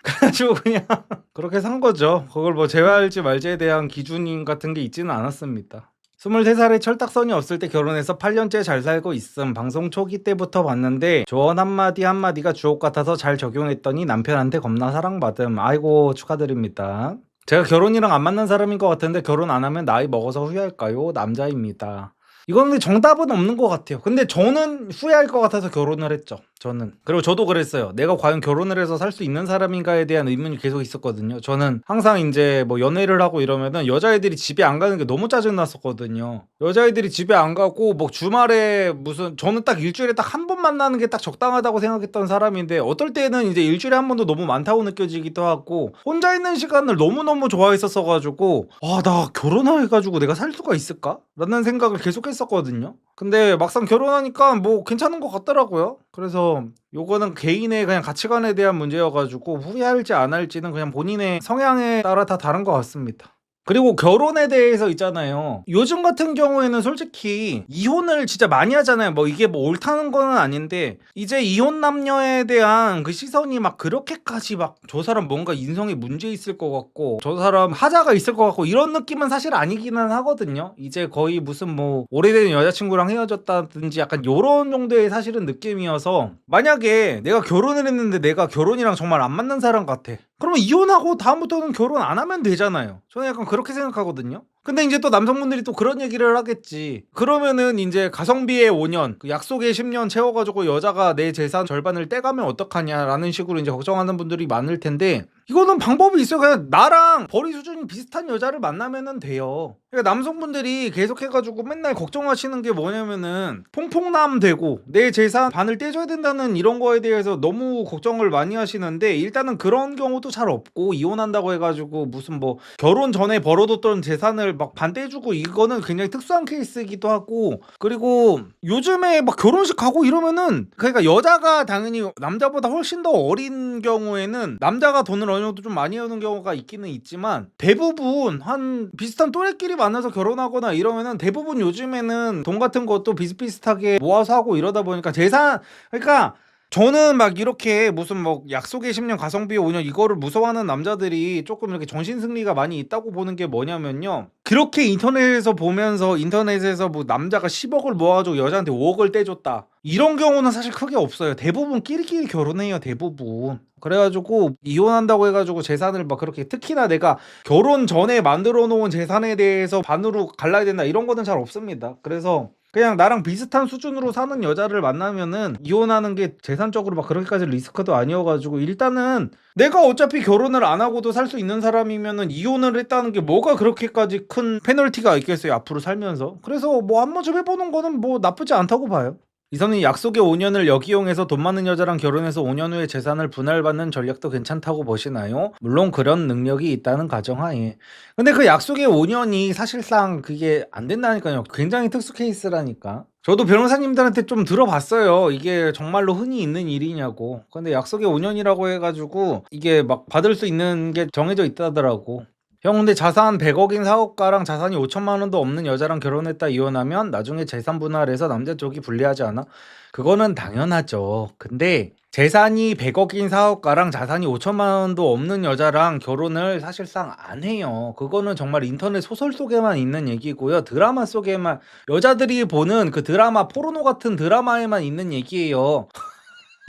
그래가지고 그냥 그렇게 산 거죠. 그걸 뭐 재회할지 말지에 대한 기준 같은 게 있지는 않았습니다. 23살에 철딱선이 없을 때 결혼해서 8년째 잘 살고 있음. 방송 초기 때부터 봤는데 조언 한마디가 주옥 같아서 잘 적용했더니 남편한테 겁나 사랑받음. 아이고 축하드립니다. 제가 결혼이랑 안 맞는 사람인 것 같은데 결혼 안 하면 나이 먹어서 후회할까요? 남자입니다. 이거는 정답은 없는 것 같아요. 근데 저는 후회할 것 같아서 결혼을 했죠. 저는. 그리고 저도 그랬어요. 내가 과연 결혼을 해서 살 수 있는 사람인가에 대한 의문이 계속 있었거든요. 저는 항상 이제 뭐 연애를 하고 이러면은 여자애들이 집에 안 가는 게 너무 짜증났었거든요. 여자애들이 집에 안 가고 뭐 주말에 무슨 저는 딱 일주일에 딱 한 번 만나는 게 딱 적당하다고 생각했던 사람인데 어떨 때는 이제 일주일에 한 번도 너무 많다고 느껴지기도 하고 혼자 있는 시간을 너무너무 좋아했었어가지고 아, 나 결혼해가지고 내가 살 수가 있을까? 라는 생각을 계속했었거든요. 근데 막상 결혼하니까 뭐 괜찮은 것 같더라고요. 그래서 요거는 개인의 그냥 가치관에 대한 문제여가지고 후회할지 안 할지는 그냥 본인의 성향에 따라 다 다른 것 같습니다. 그리고 결혼에 대해서 있잖아요. 요즘 같은 경우에는 솔직히 이혼을 진짜 많이 하잖아요. 뭐 이게 뭐 옳다는 건 아닌데 이제 이혼 남녀에 대한 그 시선이 막 그렇게까지 막 저 사람 뭔가 인성에 문제 있을 것 같고 저 사람 하자가 있을 것 같고 이런 느낌은 사실 아니기는 하거든요. 이제 거의 무슨 뭐 오래된 여자친구랑 헤어졌다든지 약간 요런 정도의 사실은 느낌이어서 만약에 내가 결혼을 했는데 내가 결혼이랑 정말 안 맞는 사람 같아. 그러면 이혼하고 다음부터는 결혼 안 하면 되잖아요. 저는 약간 그렇게 생각하거든요. 근데 이제 또 남성분들이 또 그런 얘기를 하겠지. 그러면은 이제 가성비의 5년, 그 약속의 10년 채워가지고 여자가 내 재산 절반을 떼가면 어떡하냐라는 식으로 이제 걱정하는 분들이 많을 텐데, 이거는 방법이 있어요. 그냥 나랑 벌이 수준이 비슷한 여자를 만나면은 돼요. 그러니까 남성분들이 계속해가지고 맨날 걱정하시는 게 뭐냐면은 퐁퐁남 되고 내 재산 반을 떼줘야 된다는 이런 거에 대해서 너무 걱정을 많이 하시는데, 일단은 그런 경우도 잘 없고, 이혼한다고 해가지고 무슨 뭐 결혼 전에 벌어뒀던 재산을 막 반 떼주고, 이거는 굉장히 특수한 케이스이기도 하고, 그리고 요즘에 막 결혼식 가고 이러면은, 그러니까 여자가 당연히 남자보다 훨씬 더 어린 경우에는 남자가 돈을 어느 정도 좀 많이 하는 경우가 있기는 있지만, 대부분 한 비슷한 또래끼리 만나서 결혼하거나 이러면은 대부분 요즘에는 돈 같은 것도 비슷비슷하게 모아서 하고 이러다 보니까 재산, 그러니까 저는 막 이렇게 무슨 뭐 약속의 10년 가성비 5년 이거를 무서워하는 남자들이 조금 이렇게 정신승리가 많이 있다고 보는 게 뭐냐면요, 그렇게 인터넷에서 보면서 인터넷에서 뭐 남자가 10억을 모아가지고 여자한테 5억을 떼줬다 이런 경우는 사실 크게 없어요. 대부분 끼리끼리 결혼해요, 대부분. 그래가지고 이혼한다고 해가지고 재산을 막 그렇게, 특히나 내가 결혼 전에 만들어 놓은 재산에 대해서 반으로 갈라야 된다 이런 거는 잘 없습니다. 그래서 그냥 나랑 비슷한 수준으로 사는 여자를 만나면은 이혼하는 게 재산적으로 막 그렇게까지 리스크도 아니어가지고, 일단은 내가 어차피 결혼을 안 하고도 살 수 있는 사람이면은 이혼을 했다는 게 뭐가 그렇게까지 큰 페널티가 있겠어요, 앞으로 살면서. 그래서 뭐 한 번쯤 해보는 거는 뭐 나쁘지 않다고 봐요. 이선님, 약속의 5년을 역이용해서 돈 많은 여자랑 결혼해서 5년 후에 재산을 분할받는 전략도 괜찮다고 보시나요? 물론 그런 능력이 있다는 가정하에. 근데 그 약속의 5년이 사실상 그게 안 된다니까요. 굉장히 특수 케이스라니까. 저도 변호사님들한테 좀 들어봤어요. 이게 정말로 흔히 있는 일이냐고. 근데 약속의 5년이라고 해가지고 이게 막 받을 수 있는 게 정해져 있다더라고. 형, 근데 자산 100억인 사업가랑 자산이 5천만 원도 없는 여자랑 결혼했다 이혼하면 나중에 재산 분할해서 남자 쪽이 불리하지 않아? 그거는 당연하죠. 근데 재산이 100억인 사업가랑 자산이 5천만 원도 없는 여자랑 결혼을 사실상 안 해요. 그거는 정말 인터넷 소설 속에만 있는 얘기고요. 드라마 속에만, 여자들이 보는 그 드라마, 포르노 같은 드라마에만 있는 얘기예요.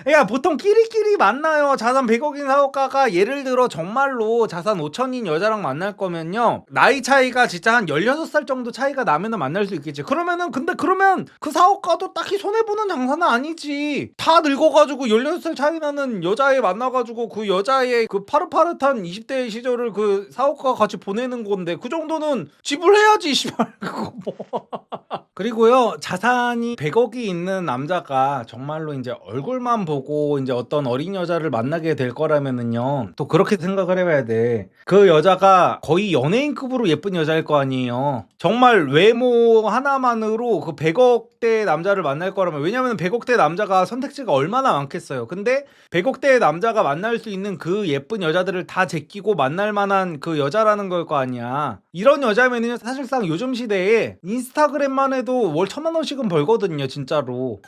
야, 보통 끼리끼리 만나요. 자산 100억인 사업가가 예를 들어 정말로 자산 5천인 여자랑 만날 거면요, 나이 차이가 진짜 한 16살 정도 차이가 나면은 만날 수 있겠지. 그러면은, 근데 그러면 그 사업가도 딱히 손해보는 장사는 아니지. 다 늙어가지고 16살 차이 나는 여자애 만나가지고 그 여자의 그 파릇파릇한 20대 시절을 그 사업가가 같이 보내는 건데, 그 정도는 지불해야지, 씨발. 그거 뭐. 그리고요, 자산이 100억이 있는 남자가 정말로 이제 얼굴만 보고 이제 어떤 어린 여자를 만나게 될 거라면은요, 또 그렇게 생각을 해봐야 돼. 그 여자가 거의 연예인급으로 예쁜 여자일 거 아니에요. 정말 외모 하나만으로 그 100억대 남자를 만날 거라면, 왜냐면 100억대 남자가 선택지가 얼마나 많겠어요. 근데 100억대 남자가 만날 수 있는 그 예쁜 여자들을 다 제끼고 만날 만한 그 여자라는 걸 거 아니야. 이런 여자면은 사실상 요즘 시대에 인스타그램만 해도 월 1,000만 원씩은 벌거든요, 진짜로.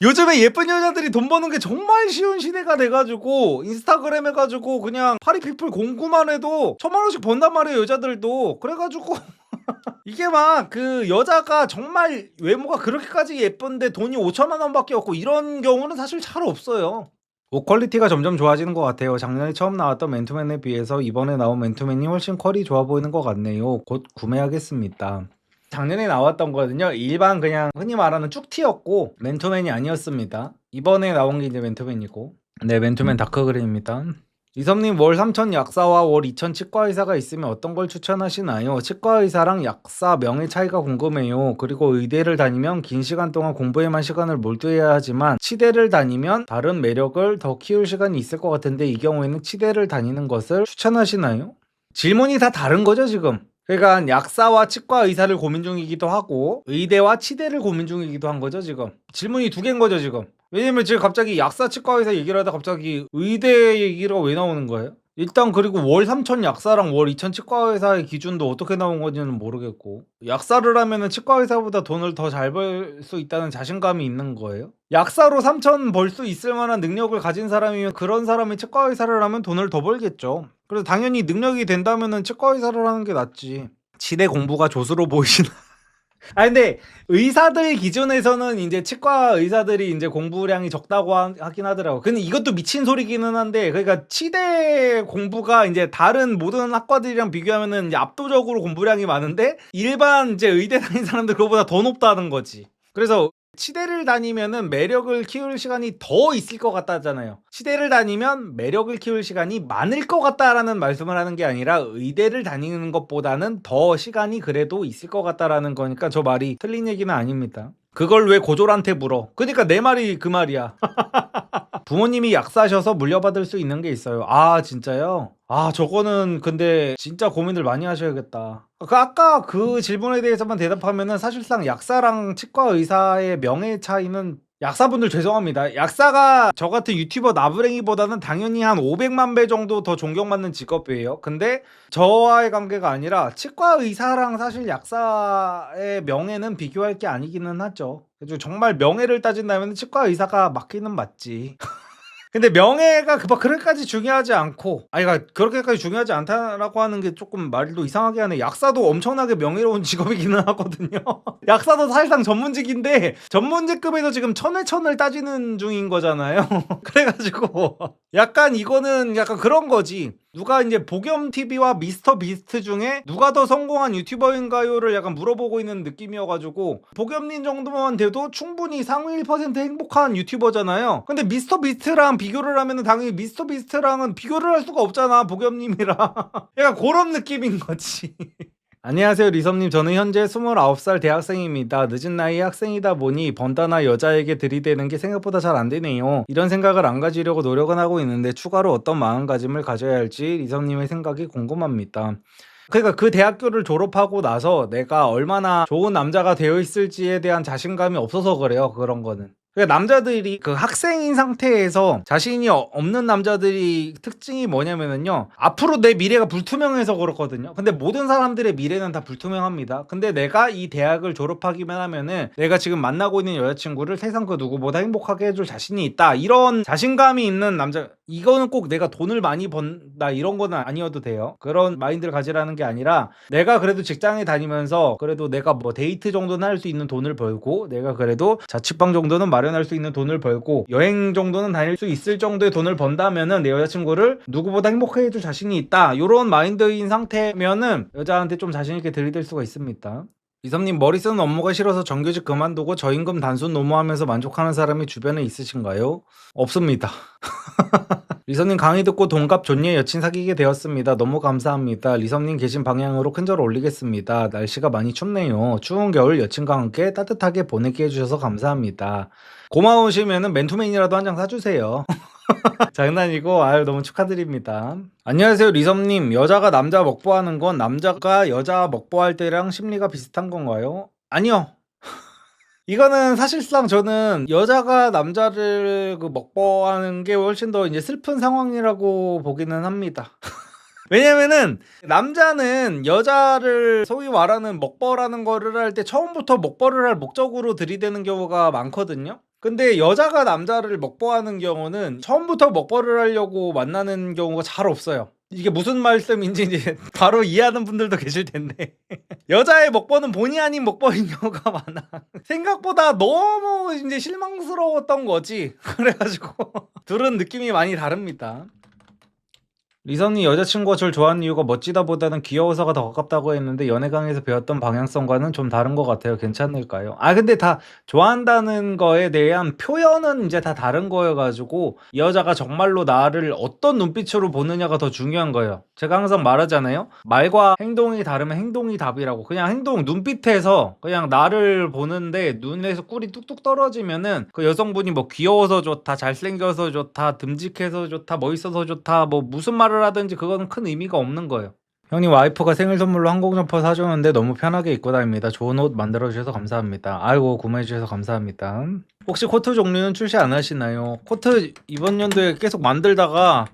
요즘에 예쁜 여자들이 돈 버는 게 정말 쉬운 시대가 돼가지고, 인스타그램 해가지고 그냥 파리피플 공구만 해도 1,000만 원씩 번단 말이에요, 여자들도. 그래가지고 이게 막 그 여자가 정말 외모가 그렇게까지 예쁜데 돈이 5천만 원밖에 없고 이런 경우는 사실 잘 없어요. 옷 퀄리티가 점점 좋아지는 것 같아요. 작년에 처음 나왔던 맨투맨에 비해서 이번에 나온 맨투맨이 훨씬 퀄이 좋아 보이는 것 같네요. 곧 구매하겠습니다. 작년에 나왔던 거는요, 일반 그냥 흔히 말하는 쭉티였고 맨투맨이 아니었습니다. 이번에 나온 게 이제 맨투맨이고. 네, 맨투맨 다크그레이입니다. 이섭님, 월 3천 약사와 월 2천 치과의사가 있으면 어떤 걸 추천하시나요? 치과의사랑 약사 명의 차이가 궁금해요. 그리고 의대를 다니면 긴 시간 동안 공부에만 시간을 몰두해야 하지만 치대를 다니면 다른 매력을 더 키울 시간이 있을 것 같은데, 이 경우에는 치대를 다니는 것을 추천하시나요? 질문이 다 다른 거죠, 지금. 그러니까 약사와 치과 의사를 고민 중이기도 하고 의대와 치대를 고민 중이기도 한 거죠, 지금. 질문이 두 개인 거죠, 지금. 왜냐면 지금 갑자기 약사 치과 의사 얘기를 하다 갑자기 의대 얘기가 왜 나오는 거예요? 일단, 그리고 월 3천 약사랑 월 2천 치과 의사의 기준도 어떻게 나온 건지는 모르겠고, 약사를 하면은 치과 의사보다 돈을 더 잘 벌 수 있다는 자신감이 있는 거예요? 약사로 3천 벌 수 있을 만한 능력을 가진 사람이면 그런 사람이 치과 의사를 하면 돈을 더 벌겠죠. 그래서 당연히 능력이 된다면은 치과 의사를 하는 게 낫지. 치대 공부가 조수로 보이시나? 근데 의사들 기준에서는 이제 치과 의사들이 이제 공부량이 적다고 하긴 하더라고. 근데 이것도 미친 소리기는 한데, 그러니까 치대 공부가 이제 다른 모든 학과들이랑 비교하면은 이제 압도적으로 공부량이 많은데, 일반 이제 의대 다니는 사람들 그거보다 더 높다는 거지. 그래서 치대를 다니면은 매력을 키울 시간이 더 있을 것 같다잖아요. 치대를 다니면 매력을 키울 시간이 많을 것 같다라는 말씀을 하는 게 아니라 의대를 다니는 것보다는 더 시간이 그래도 있을 것 같다라는 거니까 저 말이 틀린 얘기는 아닙니다. 그걸 왜 고졸한테 물어? 그러니까 내 말이 그 말이야. 부모님이 약사셔서 물려받을 수 있는 게 있어요. 아, 진짜요? 아, 저거는 근데 진짜 고민을 많이 하셔야겠다. 아까 그 질문에 대해서만 대답하면은 사실상 약사랑 치과 의사의 명예 차이는, 약사분들 죄송합니다. 약사가 저 같은 유튜버 나부랭이보다는 당연히 한 500만 배 정도 더 존경받는 직업이에요. 근데 저와의 관계가 아니라 치과 의사랑 사실 약사의 명예는 비교할 게 아니기는 하죠. 그래서 정말 명예를 따진다면 치과 의사가 맞기는 맞지. 근데 명예가 그렇게까지 중요하지 않고, 그러니까 그렇게까지 중요하지 않다라고 하는 게 조금 말도 이상하게 하네. 약사도 엄청나게 명예로운 직업이기는 하거든요. 약사도 사실상 전문직인데 전문직급에서 지금 천을 따지는 중인 거잖아요. 그래가지고 약간 이거는 약간 그런 거지. 누가 이제 복염TV와 미스터 비스트 중에 누가 더 성공한 유튜버인가요를 약간 물어보고 있는 느낌이어가지고, 복염님 정도만 돼도 충분히 상위 1% 행복한 유튜버잖아요. 근데 미스터 비스트랑 비교를 하면은 당연히 미스터 비스트랑은 비교를 할 수가 없잖아, 복염님이랑. 약간 그런 느낌인 거지. 안녕하세요, 리섭님. 저는 현재 29살 대학생입니다. 늦은 나이에 학생이다 보니 번다나 여자에게 들이대는 게 생각보다 잘 안 되네요. 이런 생각을 안 가지려고 노력은 하고 있는데 추가로 어떤 마음가짐을 가져야 할지 리섭님의 생각이 궁금합니다. 그러니까 그 대학교를 졸업하고 나서 내가 얼마나 좋은 남자가 되어 있을지에 대한 자신감이 없어서 그래요, 그런 거는. 그러니까 남자들이 그 학생인 상태에서 자신이 없는 남자들이 특징이 뭐냐면은요, 앞으로 내 미래가 불투명해서 그렇거든요. 근데 모든 사람들의 미래는 다 불투명합니다. 근데 내가 이 대학을 졸업하기만 하면은 내가 지금 만나고 있는 여자친구를 세상 그 누구보다 행복하게 해줄 자신이 있다, 이런 자신감이 있는 남자. 이거는 꼭 내가 돈을 많이 번다 이런 거는 아니어도 돼요. 그런 마인드를 가지라는 게 아니라, 내가 그래도 직장에 다니면서 그래도 내가 뭐 데이트 정도는 할 수 있는 돈을 벌고, 내가 그래도 자취방 정도는 마련할 수 있는 돈을 벌고, 여행 정도는 다닐 수 있을 정도의 돈을 번다면은 내 여자친구를 누구보다 행복하게 해줄 자신이 있다, 요런 마인드인 상태면은 여자한테 좀 자신있게 들이댈 수가 있습니다. 이섭님, 머리 쓰는 업무가 싫어서 정규직 그만두고 저임금 단순 노무하면서 만족하는 사람이 주변에 있으신가요? 없습니다. 리섭님, 강의 듣고 동갑 존예 여친 사귀게 되었습니다. 너무 감사합니다. 리섭님 계신 방향으로 큰절 올리겠습니다. 날씨가 많이 춥네요. 추운 겨울 여친과 함께 따뜻하게 보내게 해주셔서 감사합니다. 고마우시면은 맨투맨이라도 한 장 사주세요. 장난이고, 아유, 너무 축하드립니다. 안녕하세요, 리섭님. 여자가 남자 먹보하는 건 남자가 여자 먹보할 때랑 심리가 비슷한 건가요? 아니요. 이거는 사실상 저는 여자가 남자를 그 먹보하는 게 훨씬 더 이제 슬픈 상황이라고 보기는 합니다. 왜냐면은 남자는 여자를 소위 말하는 먹보라는 거를 할 때 처음부터 먹보를 할 목적으로 들이대는 경우가 많거든요. 근데 여자가 남자를 먹보하는 경우는 처음부터 먹보를 하려고 만나는 경우가 잘 없어요. 이게 무슨 말씀인지 이제 바로 이해하는 분들도 계실 텐데, 여자의 먹보는 본의 아닌 먹보인 경우가 많아. 생각보다 너무 이제 실망스러웠던 거지. 그래가지고 둘은 느낌이 많이 다릅니다. 리선이 여자친구가 절 좋아하는 이유가 멋지다 보다는 귀여워서가 더 가깝다고 했는데, 연애강에서 배웠던 방향성과는 좀 다른 것 같아요. 괜찮을까요? 근데 다 좋아한다는 거에 대한 표현은 이제 다 다른 거여가지고, 이 여자가 정말로 나를 어떤 눈빛으로 보느냐가 더 중요한 거예요. 제가 항상 말하잖아요. 말과 행동이 다르면 행동이 답이라고. 그냥 행동, 눈빛에서 그냥 나를 보는데 눈에서 꿀이 뚝뚝 떨어지면은 그 여성분이 뭐 귀여워서 좋다, 잘생겨서 좋다, 듬직해서 좋다, 멋있어서 좋다, 뭐 무슨 말을 하든지 그거는 큰 의미가 없는 거예요. 형님, 와이프가 생일 선물로 항공 점퍼 사줬는데 너무 편하게 입고 다닙니다. 좋은 옷 만들어주셔서 감사합니다. 아이고, 구매해주셔서 감사합니다. 혹시 코트 종류는 출시 안 하시나요? 코트 이번 연도에 계속 만들다가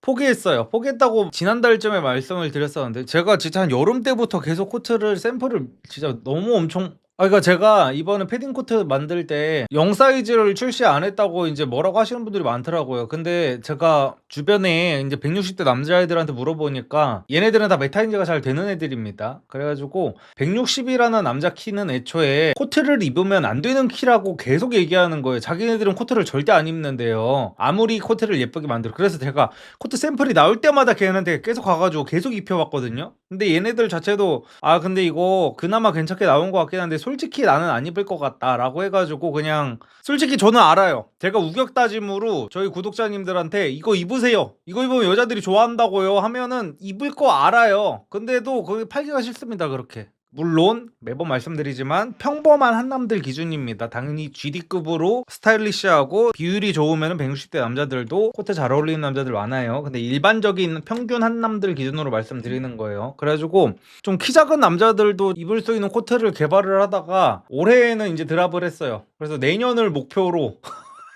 포기했어요. 포기했다고 지난달쯤에 말씀을 드렸었는데, 제가 진짜 한 여름 때부터 계속 코트를 샘플을 진짜 너무 엄청 그러니까 제가 이번에 패딩 코트 만들 때 0 사이즈를 출시 안 했다고 이제 뭐라고 하시는 분들이 많더라고요. 근데 제가 주변에 이제 160대 남자애들한테 물어보니까 얘네들은 다 메타인지가 잘 되는 애들입니다. 그래가지고 160이라는 남자 키는 애초에 코트를 입으면 안 되는 키라고 계속 얘기하는 거예요. 자기네들은 코트를 절대 안 입는데요. 아무리 코트를 예쁘게 만들어. 그래서 제가 코트 샘플이 나올 때마다 걔네한테 계속 가가지고 계속 입혀봤거든요. 근데 얘네들 자체도 근데 이거 그나마 괜찮게 나온 것 같긴 한데 솔직히 나는 안 입을 것 같다 라고 해가지고 그냥 솔직히 저는 알아요. 제가 우격다짐으로 저희 구독자님들한테 이거 입으세요, 이거 입으면 여자들이 좋아한다고요 하면은 입을 거 알아요. 근데도 거기 팔기가 싫습니다. 그렇게 물론 매번 말씀드리지만 평범한 한남들 기준입니다. 당연히 GD급으로 스타일리시하고 비율이 좋으면 160대 남자들도 코트 잘 어울리는 남자들 많아요. 근데 일반적인 평균 한남들 기준으로 말씀드리는 거예요. 그래가지고 좀 키 작은 남자들도 입을 수 있는 코트를 개발을 하다가 올해에는 이제 드랍을 했어요. 그래서 내년을 목표로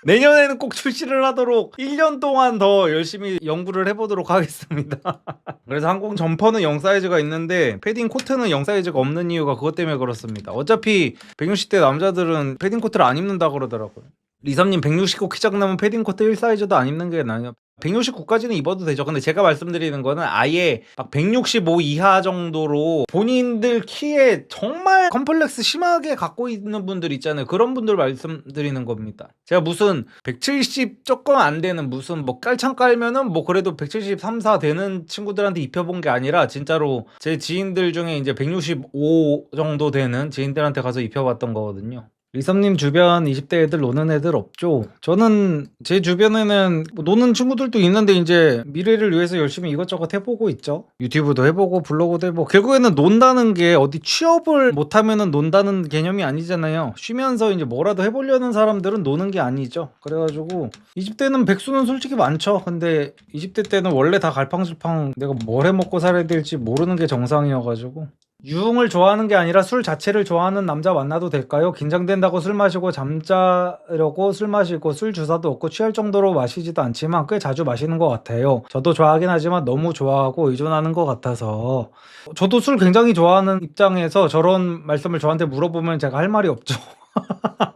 내년에는 꼭 출시를 하도록 1년 동안 더 열심히 연구를 해보도록 하겠습니다. 그래서 항공 점퍼는 0 사이즈가 있는데 패딩 코트는 0 사이즈가 없는 이유가 그것 때문에 그렇습니다. 어차피 160대 남자들은 패딩 코트를 안 입는다 그러더라고요. 리삼님 169 키 작으면 패딩 코트 1 사이즈도 안 입는 게 나아요. 169까지는 입어도 되죠. 근데 제가 말씀드리는 거는 아예 막 165 이하 정도로 본인들 키에 정말 컴플렉스 심하게 갖고 있는 분들 있잖아요. 그런 분들 말씀드리는 겁니다. 제가 무슨 170 조금 안 되는 무슨 뭐 깔창 깔면은 뭐 그래도 173, 4 되는 친구들한테 입혀본 게 아니라 진짜로 제 지인들 중에 이제 165 정도 되는 지인들한테 가서 입혀봤던 거거든요. 리썸님 주변 20대 애들 노는 애들 없죠? 저는 제 주변에는 뭐 노는 친구들도 있는데 이제 미래를 위해서 열심히 이것저것 해보고 있죠. 유튜브도 해보고 블로그도 해보고 결국에는 논다는 게 어디 취업을 못하면은 논다는 개념이 아니잖아요. 쉬면서 이제 뭐라도 해보려는 사람들은 노는 게 아니죠. 그래가지고 20대는 백수는 솔직히 많죠. 근데 20대 때는 원래 다 갈팡질팡 내가 뭘 해먹고 살아야 될지 모르는 게 정상이어가지고 유흥을 좋아하는 게 아니라 술 자체를 좋아하는 남자 만나도 될까요? 긴장된다고 술 마시고 잠자려고 술 마시고 술 주사도 없고 취할 정도로 마시지도 않지만 꽤 자주 마시는 것 같아요. 저도 좋아하긴 하지만 너무 좋아하고 의존하는 것 같아서 저도 술 굉장히 좋아하는 입장에서 저런 말씀을 저한테 물어보면 제가 할 말이 없죠.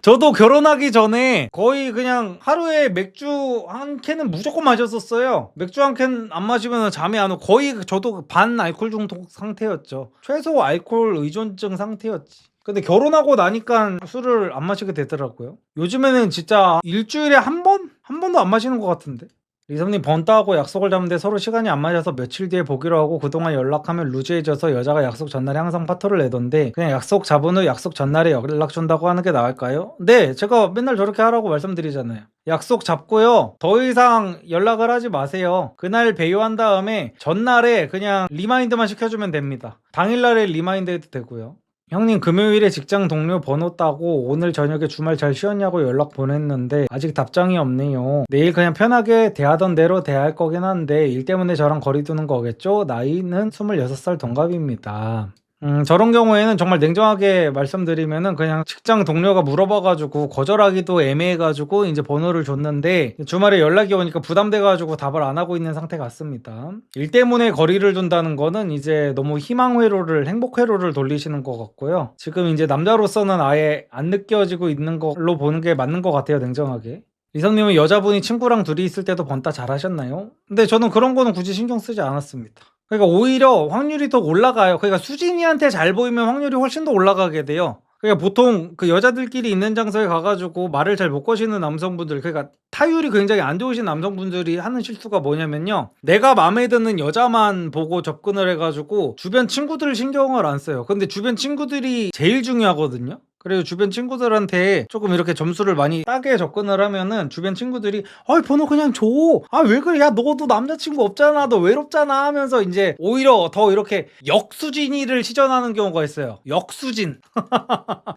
저도 결혼하기 전에 거의 그냥 하루에 맥주 한 캔은 무조건 마셨었어요. 맥주 한 캔 안 마시면 잠이 안 오고 거의 저도 반 알코올 중독 상태였죠. 최소 알코올 의존증 상태였지. 근데 결혼하고 나니까 술을 안 마시게 되더라고요. 요즘에는 진짜 일주일에 한 번? 한 번도 안 마시는 것 같은데. 리썸님 번따하고 약속을 잡는데 서로 시간이 안 맞아서 며칠 뒤에 보기로 하고 그동안 연락하면 루즈해져서 여자가 약속 전날에 항상 파토를 내던데 그냥 약속 잡은 후 약속 전날에 연락 준다고 하는 게 나을까요? 네, 제가 맨날 저렇게 하라고 말씀드리잖아요. 약속 잡고요, 더 이상 연락을 하지 마세요. 그날 배려한 다음에 전날에 그냥 리마인드만 시켜주면 됩니다. 당일날에 리마인드 해도 되고요. 형님 금요일에 직장 동료 번호 따고 오늘 저녁에 주말 잘 쉬었냐고 연락 보냈는데 아직 답장이 없네요. 내일 그냥 편하게 대하던 대로 대할 거긴 한데 일 때문에 저랑 거리 두는 거겠죠? 나이는 26살 동갑입니다. 저런 경우에는 정말 냉정하게 말씀드리면은 그냥 직장 동료가 물어봐가지고 거절하기도 애매해가지고 이제 번호를 줬는데 주말에 연락이 오니까 부담돼가지고 답을 안 하고 있는 상태 같습니다. 일 때문에 거리를 둔다는 거는 이제 너무 희망회로를 행복회로를 돌리시는 것 같고요. 지금 이제 남자로서는 아예 안 느껴지고 있는 걸로 보는 게 맞는 것 같아요, 냉정하게. 이성님은 여자분이 친구랑 둘이 있을 때도 번따 잘 하셨나요? 근데 저는 그런 거는 굳이 신경 쓰지 않았습니다. 그러니까 오히려 확률이 더 올라가요. 그러니까 수진이한테 잘 보이면 확률이 훨씬 더 올라가게 돼요. 그러니까 보통 그 여자들끼리 있는 장소에 가가지고 말을 잘 못 거시는 남성분들, 그러니까 타율이 굉장히 안 좋으신 남성분들이 하는 실수가 뭐냐면요, 내가 마음에 드는 여자만 보고 접근을 해가지고 주변 친구들 신경을 안 써요. 근데 주변 친구들이 제일 중요하거든요. 그래서 주변 친구들한테 조금 이렇게 점수를 많이 따게 접근을 하면은 주변 친구들이 번호 그냥 줘. 왜 그래? 야, 너도 남자친구 없잖아. 너 외롭잖아. 하면서 이제 오히려 더 이렇게 역수진이를 시전하는 경우가 있어요. 역수진.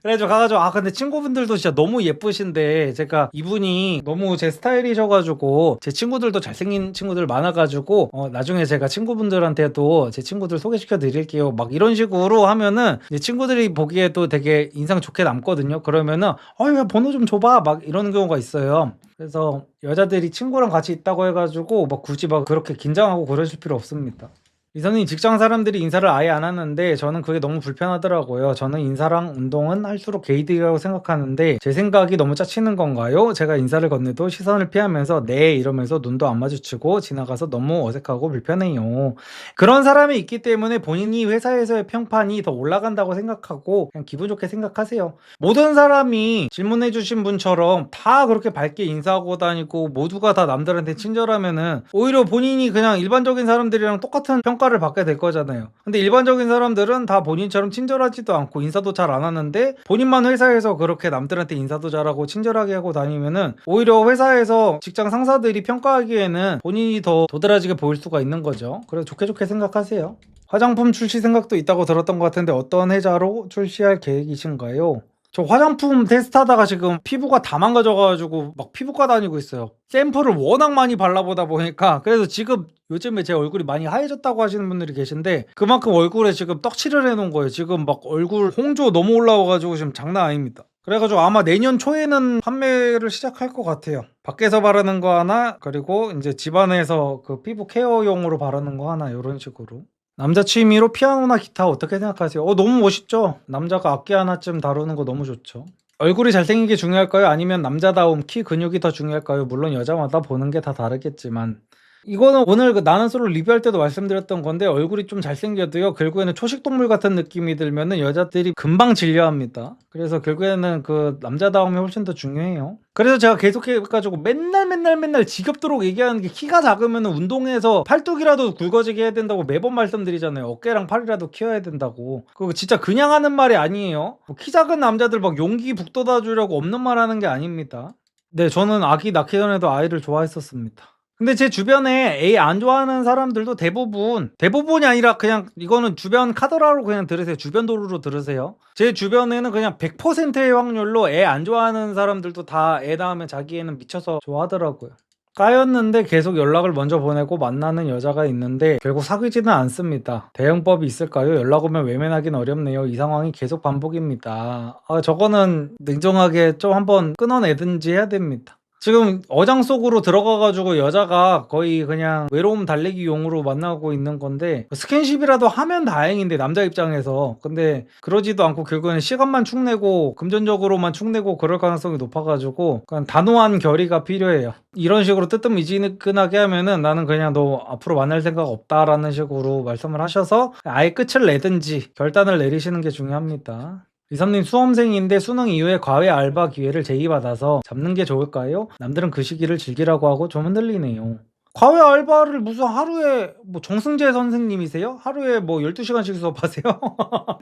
그래서 가가지고 근데 친구분들도 진짜 너무 예쁘신데 제가 이분이 너무 제 스타일이셔가지고 제 친구들도 잘생긴 친구들 많아가지고 나중에 제가 친구분들한테도 제 친구들 소개시켜 드릴게요. 막 이런 식으로 하면은 이제 친구들이 보기에도 되게 인상 좋게 남거든요. 그러면은 야, 번호 좀 줘봐 막 이러는 경우가 있어요. 그래서 여자들이 친구랑 같이 있다고 해가지고 막 굳이 막 그렇게 긴장하고 그러실 필요 없습니다. 이선님 직장 사람들이 인사를 아예 안 하는데 저는 그게 너무 불편하더라고요. 저는 인사랑 운동은 할수록 개이득이라고 생각하는데 제 생각이 너무 짜치는 건가요? 제가 인사를 건네도 시선을 피하면서 네 이러면서 눈도 안 마주치고 지나가서 너무 어색하고 불편해요. 그런 사람이 있기 때문에 본인이 회사에서의 평판이 더 올라간다고 생각하고 그냥 기분 좋게 생각하세요. 모든 사람이 질문해 주신 분처럼 다 그렇게 밝게 인사하고 다니고 모두가 다 남들한테 친절하면은 오히려 본인이 그냥 일반적인 사람들이랑 똑같은 평가를 받게 될 거잖아요. 근데 일반적인 사람들은 다 본인처럼 친절하지도 않고 인사도 잘 안 하는데 본인만 회사에서 그렇게 남들한테 인사도 잘하고 친절하게 하고 다니면은 오히려 회사에서 직장 상사들이 평가하기에는 본인이 더 도드라지게 보일 수가 있는 거죠. 그래서 좋게 좋게 생각하세요. 화장품 출시 생각도 있다고 들었던 것 같은데 어떤 회사로 출시할 계획이신가요? 저 화장품 테스트하다가 지금 피부가 다 망가져가지고 막 피부과 다니고 있어요. 샘플을 워낙 많이 발라보다 보니까 그래서 지금 요즘에 제 얼굴이 많이 하얘졌다고 하시는 분들이 계신데 그만큼 얼굴에 지금 떡칠을 해놓은 거예요. 지금 막 얼굴 홍조 너무 올라와가지고 지금 장난 아닙니다. 그래가지고 아마 내년 초에는 판매를 시작할 것 같아요. 밖에서 바르는 거 하나 그리고 이제 집안에서 그 피부 케어용으로 바르는 거 하나 이런 식으로. 남자 취미로 피아노나 기타 어떻게 생각하세요? 너무 멋있죠? 남자가 악기 하나쯤 다루는 거 너무 좋죠. 얼굴이 잘생긴 게 중요할까요? 아니면 남자다움, 키, 근육이 더 중요할까요? 물론 여자마다 보는 게 다 다르겠지만 이거는 오늘 그 나는 솔로 리뷰할 때도 말씀드렸던 건데 얼굴이 좀 잘생겨도요 결국에는 초식동물 같은 느낌이 들면은 여자들이 금방 질려합니다. 그래서 결국에는 그 남자다움이 훨씬 더 중요해요. 그래서 제가 계속 해가지고 맨날 지겹도록 얘기하는 게 키가 작으면 운동해서 팔뚝이라도 굵어지게 해야 된다고 매번 말씀드리잖아요. 어깨랑 팔이라도 키워야 된다고. 그거 진짜 그냥 하는 말이 아니에요. 키 작은 남자들 막 용기 북돋아 주려고 없는 말 하는 게 아닙니다. 네, 저는 아기 낳기 전에도 아이를 좋아했었습니다. 근데 제 주변에 애 안 좋아하는 사람들도 대부분이 아니라 그냥 이거는 주변 카더라로 그냥 들으세요. 주변 도루로 들으세요. 제 주변에는 그냥 100%의 확률로 애 안 좋아하는 사람들도 다 애 낳으면 자기 애는 미쳐서 좋아하더라고요. 까였는데 계속 연락을 먼저 보내고 만나는 여자가 있는데 결국 사귀지는 않습니다. 대응법이 있을까요? 연락 오면 외면하긴 어렵네요. 이 상황이 계속 반복입니다. 저거는 냉정하게 좀 한번 끊어내든지 해야 됩니다. 지금 어장 속으로 들어가가지고 여자가 거의 그냥 외로움 달래기용으로 만나고 있는 건데 스킨십이라도 하면 다행인데 남자 입장에서 근데 그러지도 않고 결국에는 시간만 축내고 금전적으로만 축내고 그럴 가능성이 높아가지고 그냥 단호한 결의가 필요해요. 이런 식으로 뜨뜻미지근하게 하면은 나는 그냥 너 앞으로 만날 생각 없다라는 식으로 말씀을 하셔서 아예 끝을 내든지 결단을 내리시는 게 중요합니다. 이삼님 수험생인데 수능 이후에 과외 알바 기회를 제의받아서 잡는 게 좋을까요? 남들은 그 시기를 즐기라고 하고 좀 흔들리네요. 과외 알바를 무슨 하루에 뭐 정승재 선생님이세요? 하루에 뭐 12시간씩 수업하세요?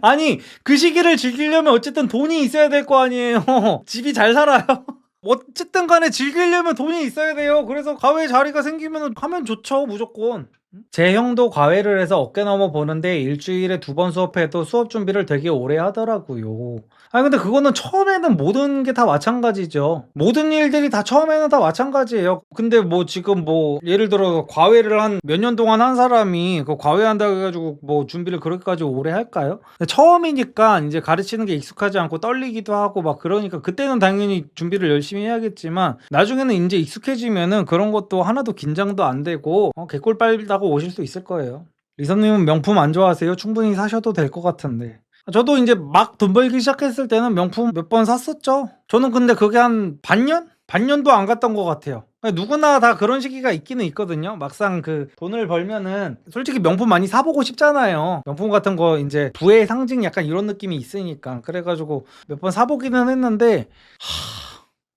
아니 그 시기를 즐기려면 어쨌든 돈이 있어야 될 거 아니에요. 집이 잘 살아요. 어쨌든 간에 즐기려면 돈이 있어야 돼요. 그래서 과외 자리가 생기면 하면 좋죠 무조건. 제 형도 과외를 해서 어깨 넘어 보는데 일주일에 2번 수업해도 수업 준비를 되게 오래 하더라고요. 아니 근데 그거는 처음에는 모든 게 다 마찬가지죠. 모든 일들이 다 처음에는 다 마찬가지예요. 근데 뭐 지금 뭐 예를 들어 과외를 한 몇 년 동안 한 사람이 그 과외한다고 해가지고 뭐 준비를 그렇게까지 오래 할까요? 처음이니까 이제 가르치는 게 익숙하지 않고 떨리기도 하고 막 그러니까 그때는 당연히 준비를 열심히 해야겠지만 나중에는 이제 익숙해지면은 그런 것도 하나도 긴장도 안 되고 개꿀 빨다고 오실 수 있을 거예요. 리선님은 명품 안 좋아하세요? 충분히 사셔도 될 것 같은데. 저도 이제 막 돈 벌기 시작했을 때는 명품 몇 번 샀었죠. 저는 근데 그게 한 반년? 반년도 안 갔던 것 같아요. 누구나 다 그런 시기가 있기는 있거든요. 막상 그 돈을 벌면은 솔직히 명품 많이 사보고 싶잖아요. 명품 같은 거 이제 부의 상징 약간 이런 느낌이 있으니까. 그래가지고 몇 번 사보기는 했는데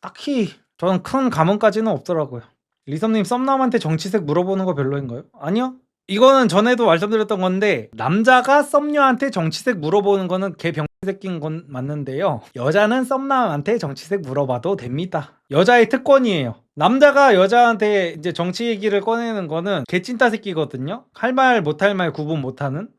딱히 저는 큰 감흥까지는 없더라고요. 리섬님 썸남한테 정치색 물어보는 거 별로인가요? 아니요. 이거는 전에도 말씀드렸던 건데 남자가 썸녀한테 정치색 물어보는 거는 개 병새끼인 건 맞는데요. 여자는 썸남한테 정치색 물어봐도 됩니다. 여자의 특권이에요. 남자가 여자한테 이제 정치 얘기를 꺼내는 거는 개찐따 새끼거든요. 할 말 못할 말 구분 못하는.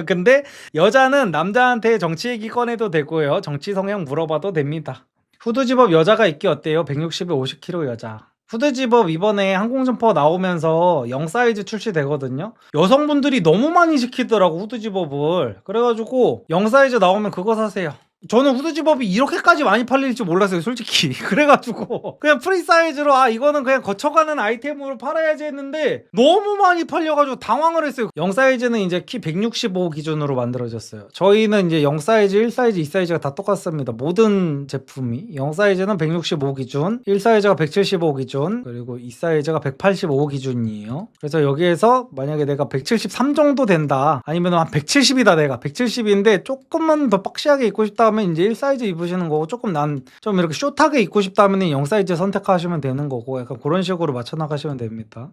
근데 여자는 남자한테 정치 얘기 꺼내도 되고요. 정치 성향 물어봐도 됩니다. 후드집업 여자가 있기 어때요? 160에 50kg 여자. 후드집업 이번에 항공점퍼 나오면서 0 사이즈 출시되거든요. 여성분들이 너무 많이 시키더라고 후드집업을. 그래가지고 0 사이즈 나오면 그거 사세요. 저는 후드집업이 이렇게까지 많이 팔릴지 몰랐어요 솔직히. 그래가지고 그냥 프리 사이즈로 이거는 그냥 거쳐가는 아이템으로 팔아야지 했는데 너무 많이 팔려가지고 당황을 했어요. 0 사이즈는 이제 키 165 기준으로 만들어졌어요. 저희는 이제 0 사이즈, 1 사이즈, 2 사이즈가 다 똑같습니다. 모든 제품이 0 사이즈는 165 기준, 1 사이즈가 175 기준, 그리고 2 사이즈가 185 기준이에요. 그래서 여기에서 만약에 내가 173 정도 된다, 아니면 한 170이다, 내가 170인데 조금만 더 박시하게 입고 싶다 하면 이제 1 사이즈 입으시는 거고, 조금 난 좀 이렇게 숏하게 입고 싶다 하면 0 사이즈 선택하시면 되는 거고, 약간 그런 식으로 맞춰 나가시면 됩니다.